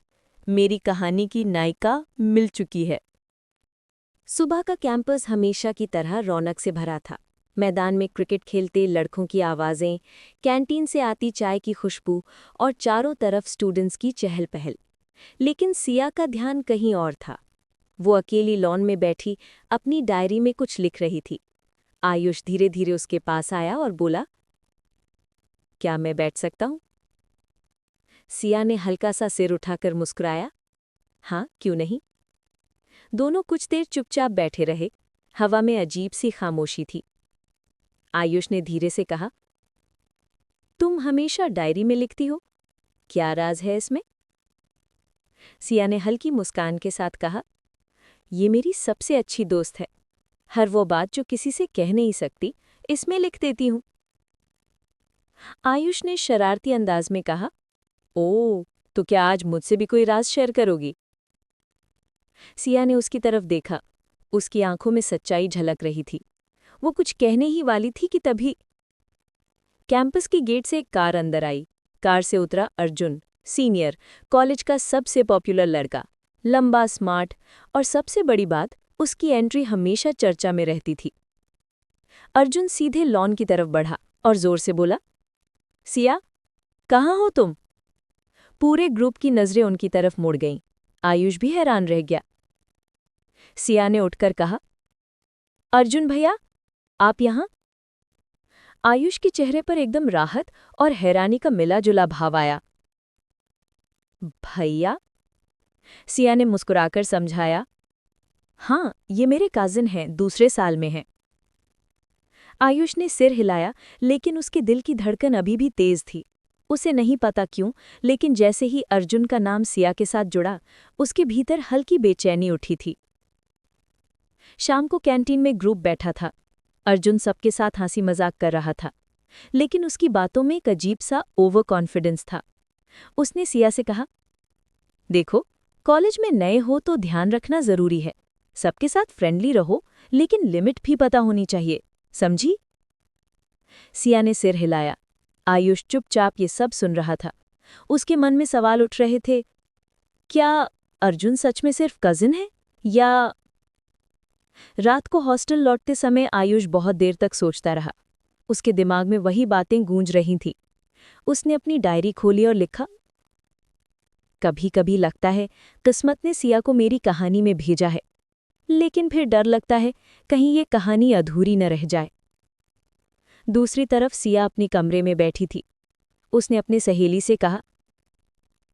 S1: मेरी कहानी की नायिका मिल चुकी है। सुबह का कैंपस हमेशा की तरह रौनक से भरा था। मैदान में क्रिकेट खेलते लड़कों की आवाज़ें, कैंटीन से आती चाय की खुशबू और चारों तरफ स्टूडेंट्स की चहल पहल। लेकिन सिया का ध्यान कहीं और था। वो अकेली लॉन में बैठी अपनी डायरी में कुछ लिख रही थी। आयुष धीरे धीरे उसके पास आया और बोला, क्या मैं बैठ सकता हूँ? सिया ने हल्का सा सिर उठाकर मुस्कुराया, हाँ, क्यों नहीं। दोनों कुछ देर चुपचाप बैठे रहे। हवा में अजीब सी खामोशी थी। आयुष ने धीरे से कहा, तुम हमेशा डायरी में लिखती हो, क्या राज है इसमें? सिया ने हल्की मुस्कान के साथ कहा, ये मेरी सबसे अच्छी दोस्त है। हर वो बात जो किसी से कह नहीं सकती, इसमें लिख देती हूं। आयुष ने शरारती अंदाज में कहा, ओ, तो क्या आज मुझसे भी कोई राज शेयर करोगी? सिया ने उसकी तरफ देखा। उसकी आंखों में सच्चाई झलक रही थी। वो कुछ कहने ही वाली थी कि तभी कैंपस की गेट से एक कार अंदर आई। कार से उतरा अर्जुन, सीनियर, कॉलेज का सबसे पॉपुलर लड़का, लंबा, स्मार्ट, और सबसे बड़ी बात, उसकी एंट्री हमेशा चर्चा में रहती थी। अर्जुन सीधे लॉन की तरफ बढ़ा और जोर से बोला, सिया, कहाँ हो तुम? पूरे ग्रुप की नजरें उनकी तरफ मुड़ गईं। आयुष भी हैरान रह गया। सिया ने उठकर कहा, अर्जुन भैया, आप यहाँ? आयुष के चेहरे पर एकदम राहत और हैरानी का मिला-जुला भाव आया। भैया? सिया ने मुस्कुराकर समझाया, हाँ, ये मेरे काजिन हैं, दूसरे साल में हैं। आयुष ने सिर हिलाया, लेकिन उसके दिल की धड़कन अभी भी तेज थी। उसे नहीं पता क्यों, लेकिन जैसे ही अर्जुन का नाम सिया के साथ जुड़ा, उसके भीतर हल्की बेचैनी उठी थी। शाम को कैंटीन में ग्रुप बैठा था। अर्जुन सबके साथ हंसी मजाक कर रहा था, लेकिन उसकी बातों में एक अजीब सा ओवर कॉन्फिडेंस था। उसने सिया से कहा, देखो, कॉलेज में नए हो तो ध्यान रखना जरूरी है। सबके साथ फ्रेंडली रहो, लेकिन लिमिट भी पता होनी चाहिए, समझी? सिया ने सिर हिलाया। आयुष चुपचाप ये सब सुन रहा था। उसके मन में सवाल उठ रहे थे, क्या अर्जुन सच में सिर्फ कजिन है, या? रात को हॉस्टल लौटते समय आयुष बहुत देर तक सोचता रहा। उसके दिमाग में वही बातें गूंज रही थीं। उसने अपनी डायरी खोली और लिखा, कभी कभी लगता है किस्मत ने सिया को मेरी कहानी में भेजा है, लेकिन फिर डर लगता है कहीं ये कहानी अधूरी न रह जाए। दूसरी तरफ सिया अपने कमरे में बैठी थी। उसने अपनी सहेली से कहा,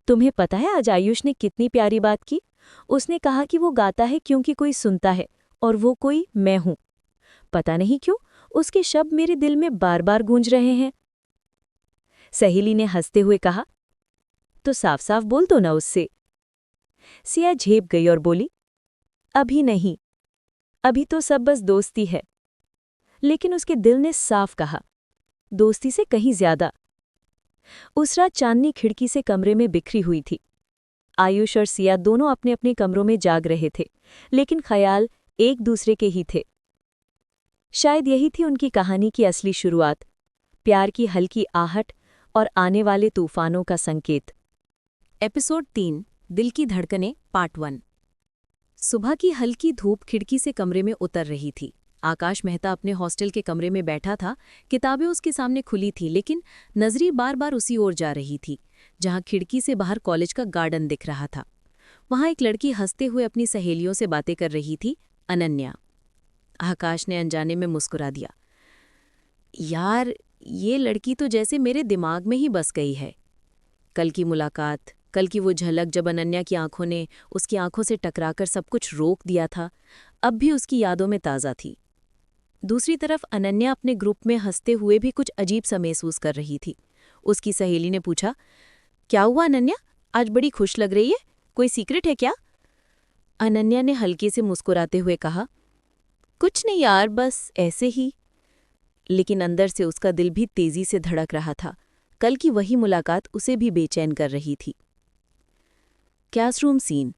S1: तुम्हें पता है आज आयुष ने कितनी प्यारी बात की? उसने कहा कि वो गाता है क्योंकि कोई सुनता है, और वो कोई मैं हूं। पता नहीं क्यों उसके शब्द मेरे दिल में बार बार गूंज रहे हैं। सहेली ने हंसते हुए कहा, तो साफ साफ बोल दो ना उससे। सिया झेप गई और बोली, अभी नहीं, अभी तो सब बस दोस्ती है। लेकिन उसके दिल ने साफ कहा, दोस्ती से कहीं ज्यादा। उस रात चांदनी खिड़की से कमरे में बिखरी हुई थी। आयुष और सिया दोनों अपने अपने कमरों में जाग रहे थे, लेकिन ख्याल एक दूसरे के ही थे। शायद यही थी उनकी कहानी की असली शुरुआत, प्यार की हल्की आहट और आने वाले तूफानों का संकेत। एपिसोड 3, दिल की धड़कनें, पार्ट 1। सुबह की हल्की धूप खिड़की से कमरे में उतर रही थी। आकाश मेहता अपने हॉस्टल के कमरे में बैठा था। किताबें उसके सामने खुली थी, लेकिन नजरें बार बार उसी ओर जा रही थी, जहां खिड़की से बाहर कॉलेज का गार्डन दिख रहा था। वहां एक लड़की हंसते हुए अपनी सहेलियों से बातें कर रही थी, अनन्या। आकाश ने अनजाने में मुस्कुरा दिया। यार, ये लड़की तो जैसे मेरे दिमाग में ही बस गई है। कल की मुलाकात, कल की वो झलक जब अनन्या की आंखों ने उसकी आंखों से टकराकर सब कुछ रोक दिया था, अब भी उसकी यादों में ताज़ा थी। दूसरी तरफ अनन्या अपने ग्रुप में हंसते हुए भी कुछ अजीब सा महसूस कर रही थी। उसकी सहेली ने पूछा, क्या हुआ अनन्या, आज बड़ी खुश लग रही है, कोई सीक्रेट है क्या? अनन्या ने हल्के से मुस्कुराते हुए कहा, कुछ नहीं यार, बस ऐसे ही। लेकिन अंदर से उसका दिल भी तेजी से धड़क रहा था। कल की वही मुलाकात उसे भी बेचैन कर रही थी। Classroom scene.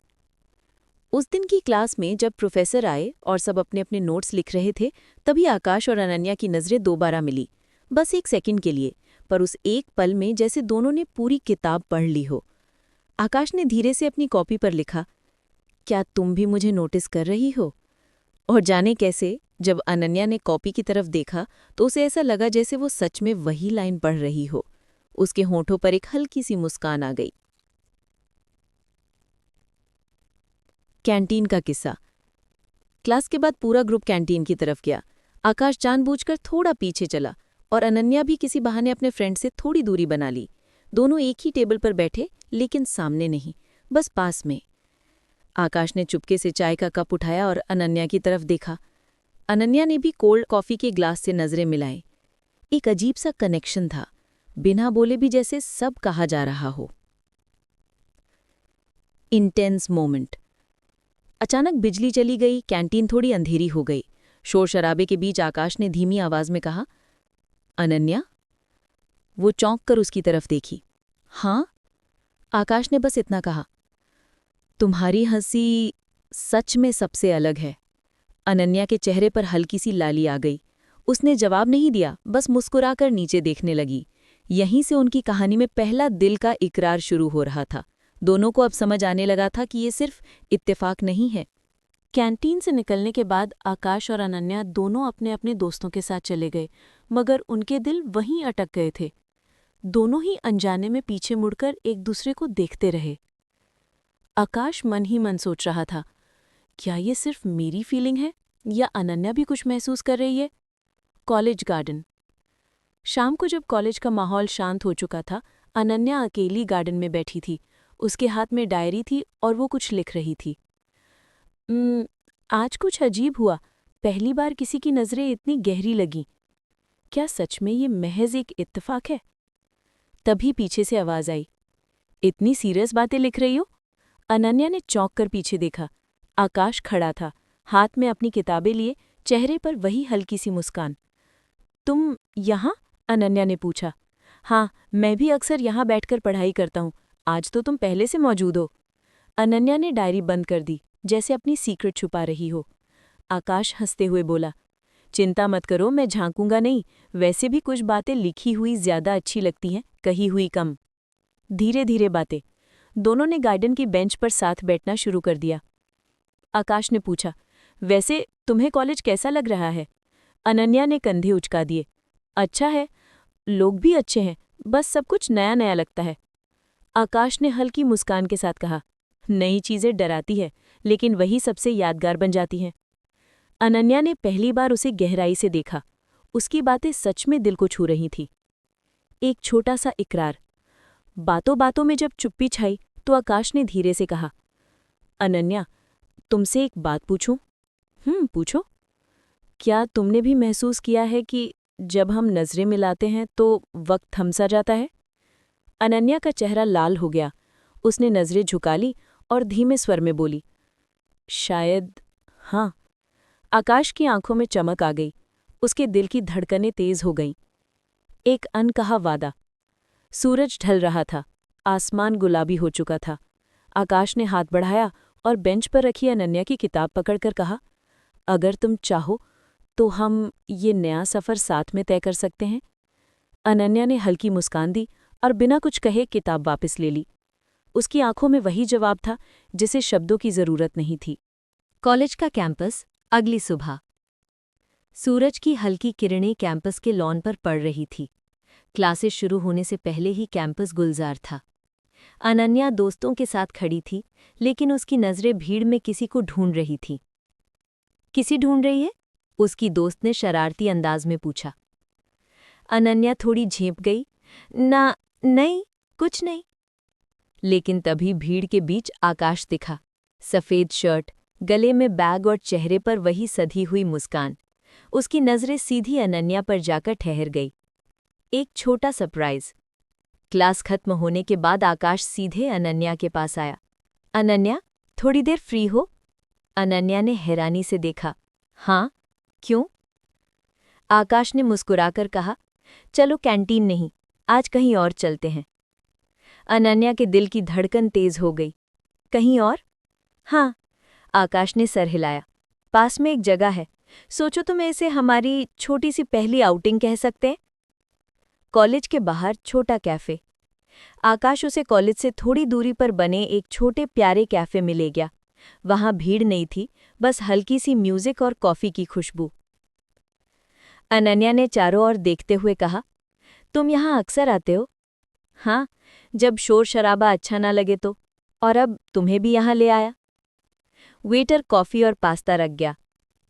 S1: उस दिन की क्लास में जब प्रोफेसर आए और सब अपने अपने नोट्स लिख रहे थे, तभी आकाश और अनन्या की नज़रें दोबारा मिली, बस एक सेकंड के लिए, पर उस एक पल में जैसे दोनों ने पूरी किताब पढ़ ली हो। आकाश ने धीरे से अपनी कॉपी पर लिखा, क्या तुम भी मुझे नोटिस कर रही हो? और जाने कैसे, जब अनन्या ने कॉपी की तरफ देखा तो उसे ऐसा लगा जैसे वो सच में वही लाइन पढ़ रही हो। उसके होठों पर एक हल्की सी मुस्कान आ गई। कैंटीन का किस्सा। क्लास के बाद पूरा ग्रुप कैंटीन की तरफ गया। आकाश जानबूझकर थोड़ा पीछे चला और अनन्या भी किसी बहाने अपने फ्रेंड से थोड़ी दूरी बना ली। दोनों एक ही टेबल पर बैठे, लेकिन सामने नहीं, बस पास में। आकाश ने चुपके से चाय का कप उठाया और अनन्या की तरफ देखा। अनन्या ने भी कोल्ड कॉफी के ग्लास से नजरें मिलाई। एक अजीब सा कनेक्शन था, बिना बोले भी जैसे सब कहा जा रहा हो। Intense moment. अचानक बिजली चली गई, कैंटीन थोड़ी अंधेरी हो गई। शोर शराबे के बीच आकाश ने धीमी आवाज में कहा, अनन्या? वो चौंक कर उसकी तरफ देखी। हाँ? आकाश ने बस इतना कहा, तुम्हारी हंसी सच में सबसे अलग है। अनन्या के चेहरे पर हल्की सी लाली आ गई। उसने जवाब नहीं दिया, बस मुस्कुराकर नीचे देखने लगी। यहीं से उनकी कहानी में पहला दिल का इकरार शुरू हो रहा था। दोनों को अब समझ आने लगा था कि ये सिर्फ इत्तेफाक नहीं है।
S2: कैंटीन से निकलने के बाद आकाश और अनन्या दोनों अपने अपने दोस्तों के साथ चले गए, मगर उनके दिल वहीं अटक गए थे। दोनों ही अनजाने में पीछे मुड़कर एक दूसरे को देखते रहे। आकाश मन ही मन सोच रहा था, क्या ये सिर्फ मेरी फीलिंग है या अनन्या भी कुछ महसूस कर रही है? College garden. शाम को जब कॉलेज का माहौल शांत हो चुका था, अनन्या अकेली गार्डन में बैठी थी। उसके हाथ में डायरी थी और वो कुछ लिख रही थी। आज कुछ अजीब हुआ, पहली बार किसी की नज़रें इतनी गहरी लगीं। क्या सच में ये महज एक इत्तेफाक है? तभी पीछे से आवाज़ आई, इतनी सीरियस बातें लिख रही हो? अनन्या ने चौंक कर पीछे देखा। आकाश खड़ा था, हाथ में अपनी किताबें लिए, चेहरे पर वही हल्की सी मुस्कान। तुम यहाँ? अनन्या ने पूछा। हाँ, मैं भी अक्सर यहाँ बैठकर पढ़ाई करता हूँ। आज तो तुम पहले से मौजूद हो। अनन्या ने डायरी बंद कर दी, जैसे अपनी सीक्रेट छुपा रही हो। आकाश हंसते हुए बोला, चिंता मत करो, मैं झांकूंगा नहीं। वैसे भी कुछ बातें लिखी हुई ज्यादा अच्छी लगती हैं, कही हुई कम। धीरे धीरे बातें। दोनों ने गार्डन की बेंच पर साथ बैठना शुरू कर दिया। आकाश ने पूछा, वैसे तुम्हें कॉलेज कैसा लग रहा है? अनन्या ने कंधे उचका दिए। अच्छा है, लोग भी अच्छे हैं, बस सब कुछ नया नया लगता है। आकाश ने हल्की मुस्कान के साथ कहा, नई चीजें डराती है, लेकिन वही सबसे यादगार बन जाती हैं। अनन्या ने पहली बार उसे गहराई से देखा। उसकी बातें सच में दिल को छू रही थीं। एक छोटा सा इकरार। बातों बातों में जब चुप्पी छाई तो आकाश ने धीरे से कहा, अनन्या, तुमसे एक बात पूछूं? पूछो। क्या तुमने भी महसूस किया है कि जब हम नजरें मिलाते हैं तो वक्त थम सा जाता है? अनन्या का चेहरा लाल हो गया। उसने नजरें झुका ली और धीमे स्वर में बोली, शायद हाँ। आकाश की आंखों में चमक आ गई। उसके दिल की धड़कनें तेज हो गईं। एक अनकहा वादा। सूरज ढल रहा था, आसमान गुलाबी हो चुका था। आकाश ने हाथ बढ़ाया और बेंच पर रखी अनन्या की किताब पकड़कर कहा, अगर तुम चाहो तो हम ये नया सफ़र साथ में तय कर सकते हैं। अनन्या ने हल्की मुस्कान दी और बिना कुछ कहे किताब वापस ले ली। उसकी आंखों में वही जवाब था जिसे शब्दों की जरूरत नहीं थी।
S1: कॉलेज का कैंपस। अगली सुबह सूरज की हल्की किरणें कैंपस के लॉन पर पड़ रही थी। क्लासेस शुरू होने से पहले ही कैंपस गुलजार था। अनन्या दोस्तों के साथ खड़ी थी, लेकिन उसकी नजरें भीड़ में किसी को ढूंढ रही थीं। किसी ढूंढ रही है? उसकी दोस्त ने शरारती अंदाज में पूछा। अनन्या थोड़ी झेंप गई। नहीं, कुछ नहीं। लेकिन तभी भीड़ के बीच आकाश दिखा। सफ़ेद शर्ट, गले में बैग और चेहरे पर वही सधी हुई मुस्कान। उसकी नज़रें सीधी अनन्या पर जाकर ठहर गई। एक छोटा सरप्राइज़। क्लास खत्म होने के बाद आकाश सीधे अनन्या के पास आया। अनन्या, थोड़ी देर फ्री हो? अनन्या ने हैरानी से देखा। हाँ, क्यों? आकाश ने मुस्कुराकर कहा, चलो कैंटीन नहीं, आज कहीं और चलते हैं। अनन्या के दिल की धड़कन तेज हो गई। कहीं और? हाँ, आकाश ने सर हिलाया। पास में एक जगह है, सोचो तो मैं इसे हमारी छोटी सी पहली आउटिंग कह सकते हैं। कॉलेज के बाहर छोटा कैफ़े। आकाश उसे कॉलेज से थोड़ी दूरी पर बने एक छोटे प्यारे कैफ़े में ले गया। वहाँ भीड़ नहीं थी, बस हल्की सी म्यूजिक और कॉफ़ी की खुशबू। अनन्या ने चारों ओर देखते हुए कहा, तुम यहाँ अक्सर आते हो? हाँ, जब शोर शराबा अच्छा ना लगे तो। और अब तुम्हें भी यहाँ ले आया। वेटर कॉफ़ी और पास्ता रख गया।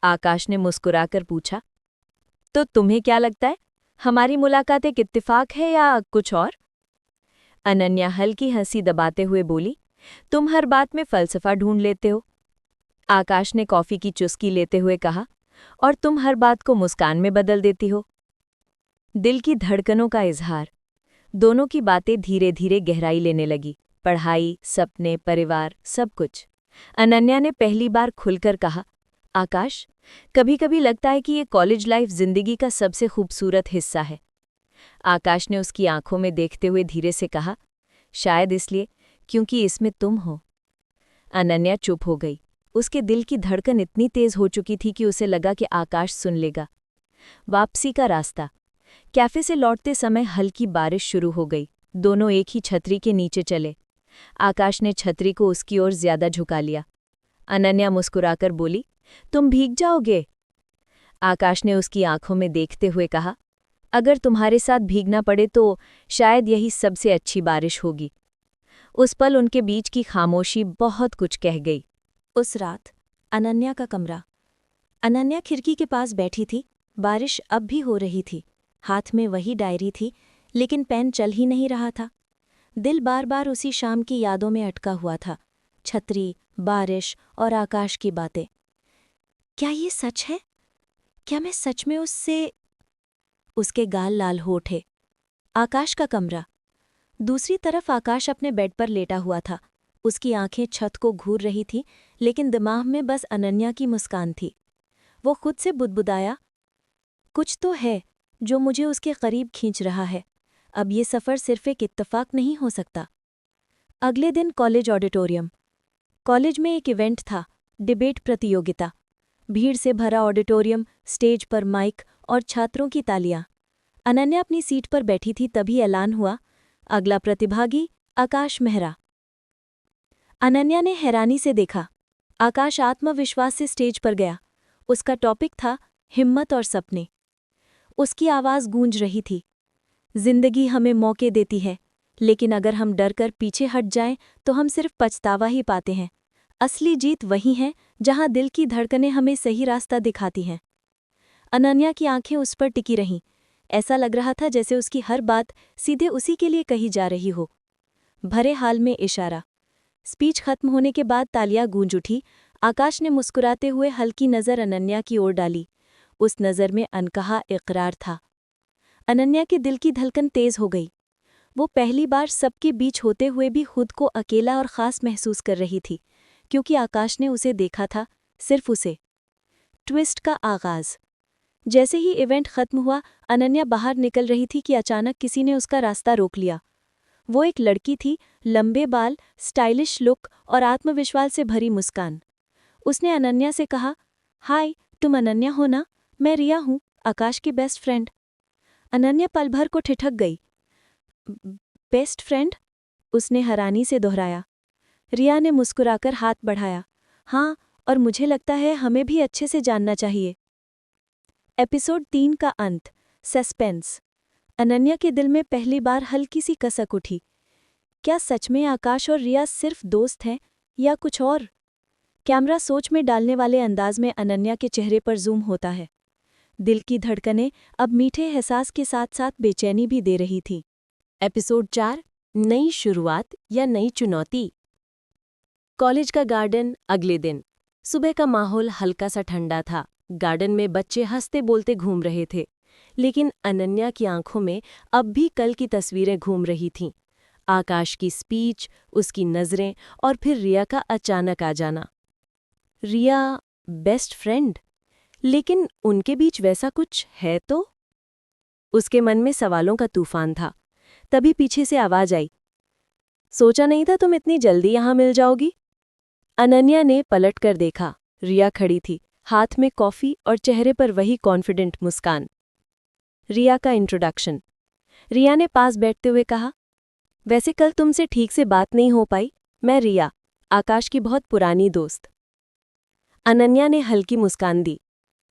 S1: आकाश ने मुस्कुराकर पूछा, तो तुम्हें क्या लगता है, हमारी मुलाकात एक इत्तेफाक है या कुछ और? अनन्या हल्की हंसी दबाते हुए बोली, तुम हर बात में फ़लसफ़ा ढूंढ लेते हो। आकाश ने कॉफ़ी की चुस्की लेते हुए कहा, और तुम हर बात को मुस्कान में बदल देती हो। दिल की धड़कनों का इजहार। दोनों की बातें धीरे धीरे गहराई लेने लगी। पढ़ाई, सपने, परिवार, सब कुछ। अनन्या ने पहली बार खुलकर कहा, आकाश, कभी कभी लगता है कि ये कॉलेज लाइफ जिंदगी का सबसे खूबसूरत हिस्सा है। आकाश ने उसकी आंखों में देखते हुए धीरे से कहा, शायद इसलिए क्योंकि इसमें तुम हो। अनन्या चुप हो गई। उसके दिल की धड़कन इतनी तेज हो चुकी थी कि उसे लगा कि आकाश सुन लेगा। वापसी का रास्ता। कैफे से लौटते समय हल्की बारिश शुरू हो गई। दोनों एक ही छतरी के नीचे चले। आकाश ने छतरी को उसकी ओर ज्यादा झुका लिया। अनन्या मुस्कुराकर बोली, तुम भीग जाओगे? आकाश ने उसकी आंखों में देखते हुए कहा, अगर तुम्हारे साथ भीगना पड़े तो शायद यही सबसे अच्छी बारिश होगी। उस पल उनके बीच की खामोशी बहुत कुछ कह गई। उस रात अनन्या का कमरा। अनन्या खिड़की के पास बैठी थी। बारिश अब भी हो रही थी। हाथ में वही डायरी थी, लेकिन पेन चल ही नहीं रहा था। दिल बार बार उसी शाम की यादों में अटका हुआ था। छतरी, बारिश और आकाश की बातें। क्या ये सच है? क्या मैं सच में उससे? उसके गाल लाल हो उठे। आकाश का कमरा। दूसरी तरफ आकाश अपने बेड पर लेटा हुआ था। उसकी आंखें छत को घूर रही थीं, लेकिन दिमाग में बस अनन्या की मुस्कान थी। वो खुद से बुदबुदाया, कुछ तो है जो मुझे उसके करीब खींच रहा है। अब ये सफ़र सिर्फ एक इत्तेफाक नहीं हो सकता। अगले दिन कॉलेज ऑडिटोरियम। कॉलेज में एक इवेंट था, डिबेट प्रतियोगिता। भीड़ से भरा ऑडिटोरियम, स्टेज पर माइक और छात्रों की तालियां। अनन्या अपनी सीट पर बैठी थी, तभी ऐलान हुआ, अगला प्रतिभागी आकाश मेहरा। अनन्या ने हैरानी से देखा। आकाश आत्मविश्वास से स्टेज पर गया। उसका टॉपिक था हिम्मत और सपने। उसकी आवाज़ गूंज रही थी, जिंदगी हमें मौके देती है, लेकिन अगर हम डर कर पीछे हट जाएं तो हम सिर्फ पछतावा ही पाते हैं। असली जीत वही है जहां दिल की धड़कनें हमें सही रास्ता दिखाती हैं। अनन्या की आंखें उस पर टिकी रहीं। ऐसा लग रहा था जैसे उसकी हर बात सीधे उसी के लिए कही जा रही हो। भरे हाल में इशारा। स्पीच खत्म होने के बाद तालियां गूंज उठी। आकाश ने मुस्कुराते हुए हल्की नज़र अनन्या की ओर डाली। उस नज़र में अनकहा इकरार था। अनन्या के दिल की धड़कन तेज हो गई। वो पहली बार सबके बीच होते हुए भी खुद को अकेला और ख़ास महसूस कर रही थी, क्योंकि आकाश ने उसे देखा था, सिर्फ उसे। ट्विस्ट का आगाज़। जैसे ही इवेंट खत्म हुआ, अनन्या बाहर निकल रही थी कि अचानक किसी ने उसका रास्ता रोक लिया। वो एक लड़की थी, लंबे बाल, स्टाइलिश लुक और आत्मविश्वास से भरी मुस्कान। उसने अनन्या से कहा, हाय, तुम अनन्या हो ना? मैं रिया हूँ, आकाश की बेस्ट फ्रेंड। अनन्या पल भर को ठिठक गई। Best friend? उसने हैरानी से दोहराया। रिया ने मुस्कुराकर हाथ बढ़ाया। हाँ, और मुझे लगता है हमें भी अच्छे से जानना चाहिए। एपिसोड 3 का अंत। सस्पेंस। अनन्या के दिल में पहली बार हल्की सी कसक उठी। क्या सच में आकाश और रिया सिर्फ दोस्त हैं या कुछ और? कैमरा सोच में डालने वाले अंदाज में अनन्या के चेहरे पर जूम होता है। दिल की धड़कनें अब मीठे एहसास के साथ साथ बेचैनी भी दे रही थी। एपिसोड 4, नई शुरुआत या नई चुनौती। कॉलेज का गार्डन। अगले दिन सुबह का माहौल हल्का सा ठंडा था। गार्डन में बच्चे हंसते बोलते घूम रहे थे, लेकिन अनन्या की आंखों में अब भी कल की तस्वीरें घूम रही थीं। आकाश की स्पीच, उसकी नज़रें और फिर रिया का अचानक आ जाना। रिया बेस्ट फ्रेंड, लेकिन उनके बीच वैसा कुछ है तो? उसके मन में सवालों का तूफान था। तभी पीछे से आवाज आई, सोचा नहीं था तुम इतनी जल्दी यहां मिल जाओगी। अनन्या ने पलट कर देखा। रिया खड़ी थी, हाथ में कॉफी और चेहरे पर वही कॉन्फिडेंट मुस्कान। रिया का इंट्रोडक्शन। रिया ने पास बैठते हुए कहा, वैसे कल तुमसे ठीक से बात नहीं हो पाई। मैं रिया, आकाश की बहुत पुरानी दोस्त। अनन्या ने हल्की मुस्कान दी।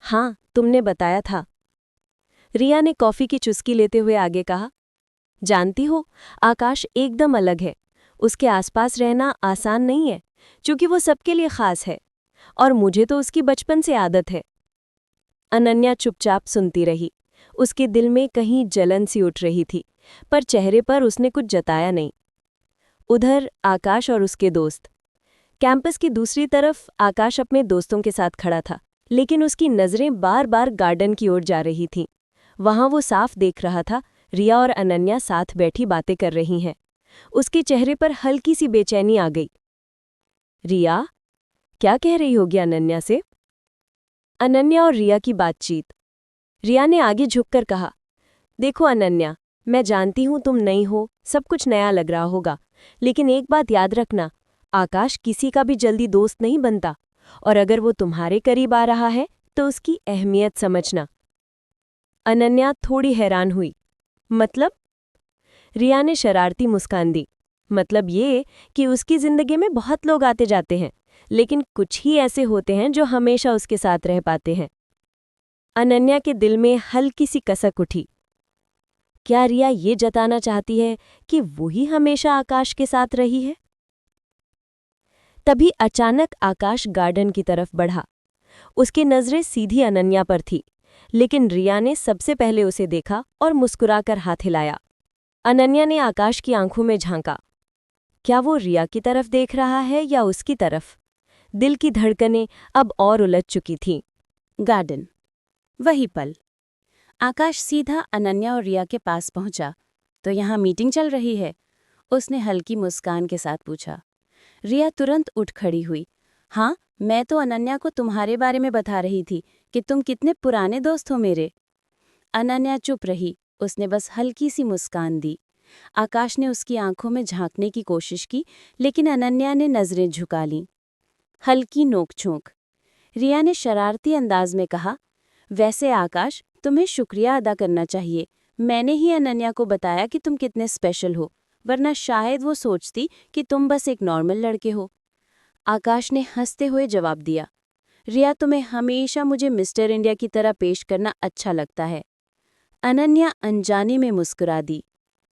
S1: हाँ, तुमने बताया था। रिया ने कॉफी की चुस्की लेते हुए आगे कहा, जानती हो, आकाश एकदम अलग है। उसके आसपास रहना आसान नहीं है, क्योंकि वो सबके लिए खास है, और मुझे तो उसकी बचपन से आदत है। अनन्या चुपचाप सुनती रही। उसके दिल में कहीं जलन सी उठ रही थी, पर चेहरे पर उसने कुछ जताया नहीं। उधर आकाश और उसके दोस्त। कैंपस की दूसरी तरफ आकाश अपने दोस्तों के साथ खड़ा था, लेकिन उसकी नज़रें बार बार गार्डन की ओर जा रही थीं। वहां वो साफ देख रहा था, रिया और अनन्या साथ बैठी बातें कर रही हैं। उसके चेहरे पर हल्की सी बेचैनी आ गई। रिया, क्या कह रही होगी अनन्या से? अनन्या और रिया की बातचीत। रिया ने आगे झुककर कहा, देखो अनन्या, मैं जानती हूं तुम नई हो, सब कुछ नया लग रहा होगा, लेकिन एक बात याद रखना, आकाश किसी का भी जल्दी दोस्त नहीं बनता, और अगर वो तुम्हारे करीब आ रहा है तो उसकी अहमियत समझना। अनन्या थोड़ी हैरान हुई। मतलब? रिया ने शरारती मुस्कान दी। मतलब ये कि उसकी जिंदगी में बहुत लोग आते जाते हैं, लेकिन कुछ ही ऐसे होते हैं जो हमेशा उसके साथ रह पाते हैं। अनन्या के दिल में हल्की सी कसक उठी। क्या रिया ये जताना चाहती है कि वो ही हमेशा आकाश के साथ रही है? तभी अचानक आकाश गार्डन की तरफ बढ़ा। उसकी नजरें सीधी अनन्या पर थी, लेकिन रिया ने सबसे पहले उसे देखा और मुस्कुराकर हाथ हिलाया। अनन्या ने आकाश की आंखों में झांका। क्या वो रिया की तरफ देख रहा है या उसकी तरफ? दिल की धड़कनें अब और उलझ चुकी थीं।
S2: गार्डन। वही पल। आकाश सीधा अनन्या और रिया के पास पहुंचा। तो यहाँ मीटिंग चल रही है? उसने हल्की मुस्कान के साथ पूछा। रिया तुरंत उठ खड़ी हुई। हाँ, मैं तो अनन्या को तुम्हारे बारे में बता रही थी कि तुम कितने पुराने दोस्त हो मेरे। अनन्या चुप रही, उसने बस हल्की सी मुस्कान दी। आकाश ने उसकी आंखों में झांकने की कोशिश की, लेकिन अनन्या ने नजरें झुका लीं। हल्की नोक-झोंक। रिया ने शरारती अंदाज में कहा, वैसे आकाश, तुम्हें शुक्रिया अदा करना चाहिए। मैंने ही अनन्या को बताया कि तुम कितने स्पेशल हो, वरना शायद वो सोचती कि तुम बस एक नॉर्मल लड़के हो। आकाश ने हंसते हुए जवाब दिया, रिया, तुम्हें हमेशा मुझे मिस्टर इंडिया की तरह पेश करना अच्छा लगता है। अनन्या अनजाने में मुस्कुरा दी।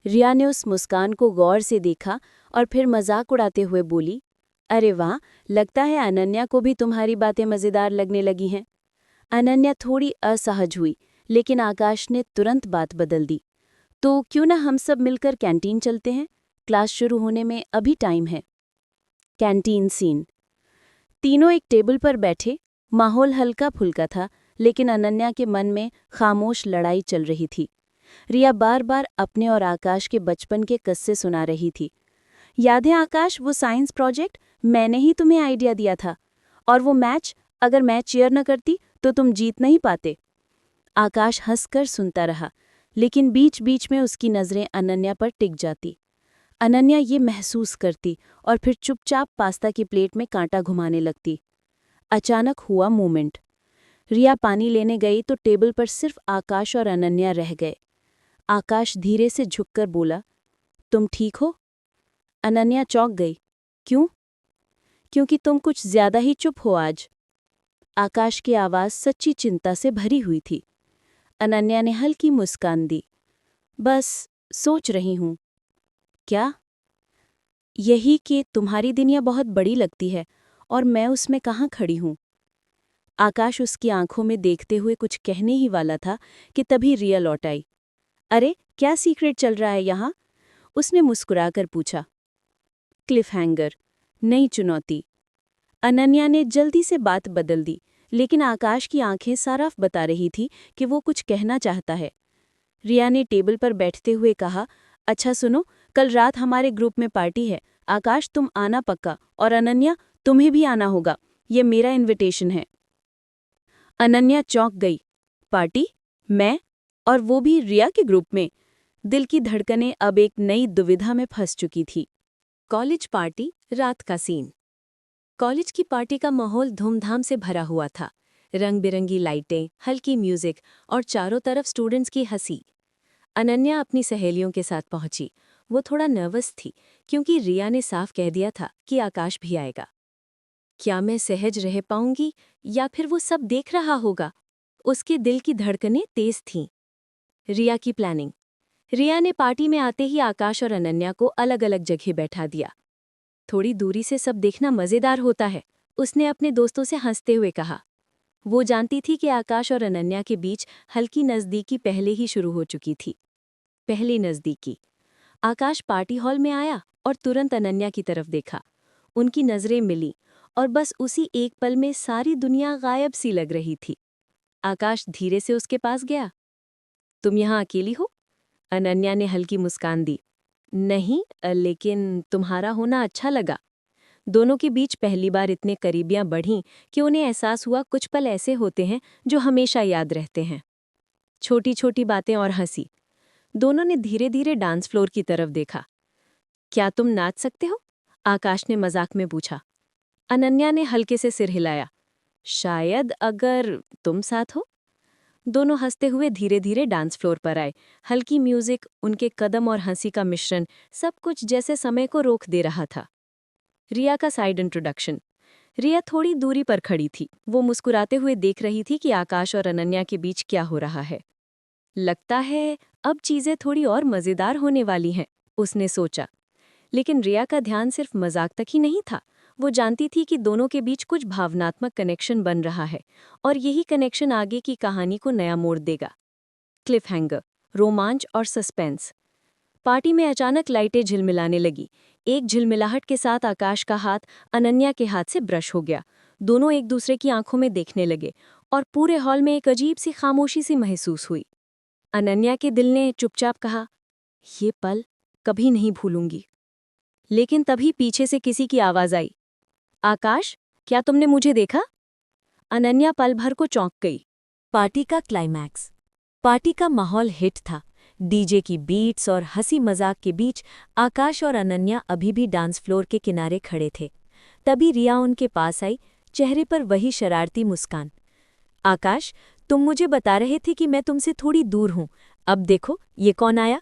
S2: रिया ने उस मुस्कान को गौर से देखा और फिर मजाक उड़ाते हुए बोली, अरे वाह, लगता है अनन्या को भी तुम्हारी बातें मज़ेदार लगने लगी हैं। अनन्या थोड़ी असहज हुई, लेकिन आकाश ने तुरंत बात बदल दी। तो क्यों ना हम सब मिलकर कैंटीन चलते हैं? क्लास शुरू होने में अभी टाइम है। Canteen scene. तीनों एक टेबल पर बैठे। माहौल हल्का फुल्का था, लेकिन अनन्या के मन में खामोश लड़ाई चल रही थी। रिया बार बार अपने और आकाश के बचपन के किस्से सुना रही थी। याद है आकाश, वो साइंस प्रोजेक्ट मैंने ही तुम्हें आइडिया दिया था, और वो मैच, अगर मैं चीयर न करती तो तुम जीत नहीं पाते। आकाश हंसकर सुनता रहा, लेकिन बीच बीच में उसकी नज़रें अनन्या पर टिक जाती। अनन्या ये महसूस करती और फिर चुपचाप पास्ता की प्लेट में कांटा घुमाने लगती। अचानक हुआ मोमेंट। रिया पानी लेने गई तो टेबल पर सिर्फ आकाश और अनन्या रह गए। आकाश धीरे से झुककर बोला, तुम ठीक हो? अनन्या चौंक गई। क्यों? क्योंकि तुम कुछ ज्यादा ही चुप हो आज। आकाश की आवाज़ सच्ची चिंता से भरी हुई थी। अनन्या ने हल्की मुस्कान दी। बस सोच रही हूँ। क्या? यही कि तुम्हारी दुनिया बहुत बड़ी लगती है और मैं उसमें कहाँ खड़ी हूँ। आकाश उसकी आंखों में देखते हुए कुछ कहने ही वाला था कि तभी रिया लौट आई। अरे, क्या सीक्रेट चल रहा है यहाँ? उसने मुस्कुराकर पूछा। क्लिफ हैंगर, नई चुनौती। अनन्या ने जल्दी से बात बदल दी, लेकिन आकाश की आंखें साफ बता रही थी कि वो कुछ कहना चाहता है। रिया ने टेबल पर बैठते हुए कहा, अच्छा सुनो, कल रात हमारे ग्रुप में पार्टी है। आकाश, तुम आना पक्का, और अनन्या, तुम्हें भी आना होगा। ये मेरा इनविटेशन है। अनन्या चौंक गई। पार्टी? मैं? और वो भी रिया के ग्रुप में? दिल की धड़कनें अब एक नई दुविधा में फंस चुकी थी।
S1: कॉलेज पार्टी, रात का सीन। कॉलेज की पार्टी का माहौल धूमधाम से भरा हुआ था। रंग बिरंगी लाइटें, हल्की म्यूजिक और चारों तरफ स्टूडेंट्स की हंसी। अनन्या अपनी सहेलियों के साथ पहुंची। वो थोड़ा नर्वस थी क्योंकि रिया ने साफ कह दिया था कि आकाश भी आएगा। क्या मैं सहज रह पाऊंगी या फिर वो सब देख रहा होगा? उसके दिल की धड़कनें तेज थीं। रिया की प्लानिंग। रिया ने पार्टी में आते ही आकाश और अनन्या को अलग अलग जगह बैठा दिया। थोड़ी दूरी से सब देखना मजेदार होता है, उसने अपने दोस्तों से हंसते हुए कहा। वो जानती थी कि आकाश और अनन्या के बीच हल्की नज़दीकी पहले ही शुरू हो चुकी थी। पहली नज़दीकी। आकाश पार्टी हॉल में आया और तुरंत अनन्या की तरफ देखा। उनकी नज़रें मिली और बस उसी एक पल में सारी दुनिया गायब सी लग रही थी। आकाश धीरे से उसके पास गया। तुम यहाँ अकेली हो? अनन्या ने हल्की मुस्कान दी। नहीं, लेकिन तुम्हारा होना अच्छा लगा। दोनों के बीच पहली बार इतने करीबियां बढ़ीं कि उन्हें एहसास हुआ कुछ पल ऐसे होते हैं जो हमेशा याद रहते हैं। छोटी छोटी बातें और हंसी। दोनों ने धीरे धीरे डांस फ्लोर की तरफ देखा। क्या तुम नाच सकते हो? आकाश ने मजाक में पूछा। अनन्या ने हल्के से सिर हिलाया। शायद, अगर तुम साथ हो। दोनों हंसते हुए धीरे धीरे डांस फ्लोर पर आए। हल्की म्यूजिक, उनके कदम और हंसी का मिश्रण, सब कुछ जैसे समय को रोक दे रहा था। रिया का साइड इंट्रोडक्शन। रिया थोड़ी दूरी पर खड़ी थी। वो मुस्कुराते हुए देख रही थी कि आकाश और अनन्या के बीच क्या हो रहा है। लगता है अब चीजें थोड़ी और मजेदार होने वाली हैं, उसने सोचा। लेकिन रिया का ध्यान सिर्फ मजाक तक ही नहीं था। वो जानती थी कि दोनों के बीच कुछ भावनात्मक कनेक्शन बन रहा है और यही कनेक्शन आगे की कहानी को नया मोड़ देगा। क्लिफ हैंगर, रोमांच और सस्पेंस। पार्टी में अचानक लाइटें झिलमिलाने लगी। एक झिलमिलाहट के साथ आकाश का हाथ अनन्या के हाथ से ब्रश हो गया। दोनों एक दूसरे की आंखों में देखने लगे और पूरे हॉल में एक अजीब सी खामोशी सी महसूस हुई। अनन्या के दिल ने चुपचाप कहा, ये पल कभी नहीं भूलूंगी। लेकिन तभी पीछे से किसी की आवाज आई। आकाश, क्या तुमने मुझे देखा? अनन्या पल भर को चौंक गई। पार्टी का क्लाइमैक्स। पार्टी का माहौल हिट था। डीजे की बीट्स और हंसी मजाक के बीच आकाश और अनन्या अभी भी डांस फ्लोर के किनारे खड़े थे। तभी रिया उनके पास आई, चेहरे पर वही शरारती मुस्कान। आकाश, तुम मुझे बता रहे थे कि मैं तुमसे थोड़ी दूर हूं, अब देखो ये कौन आया?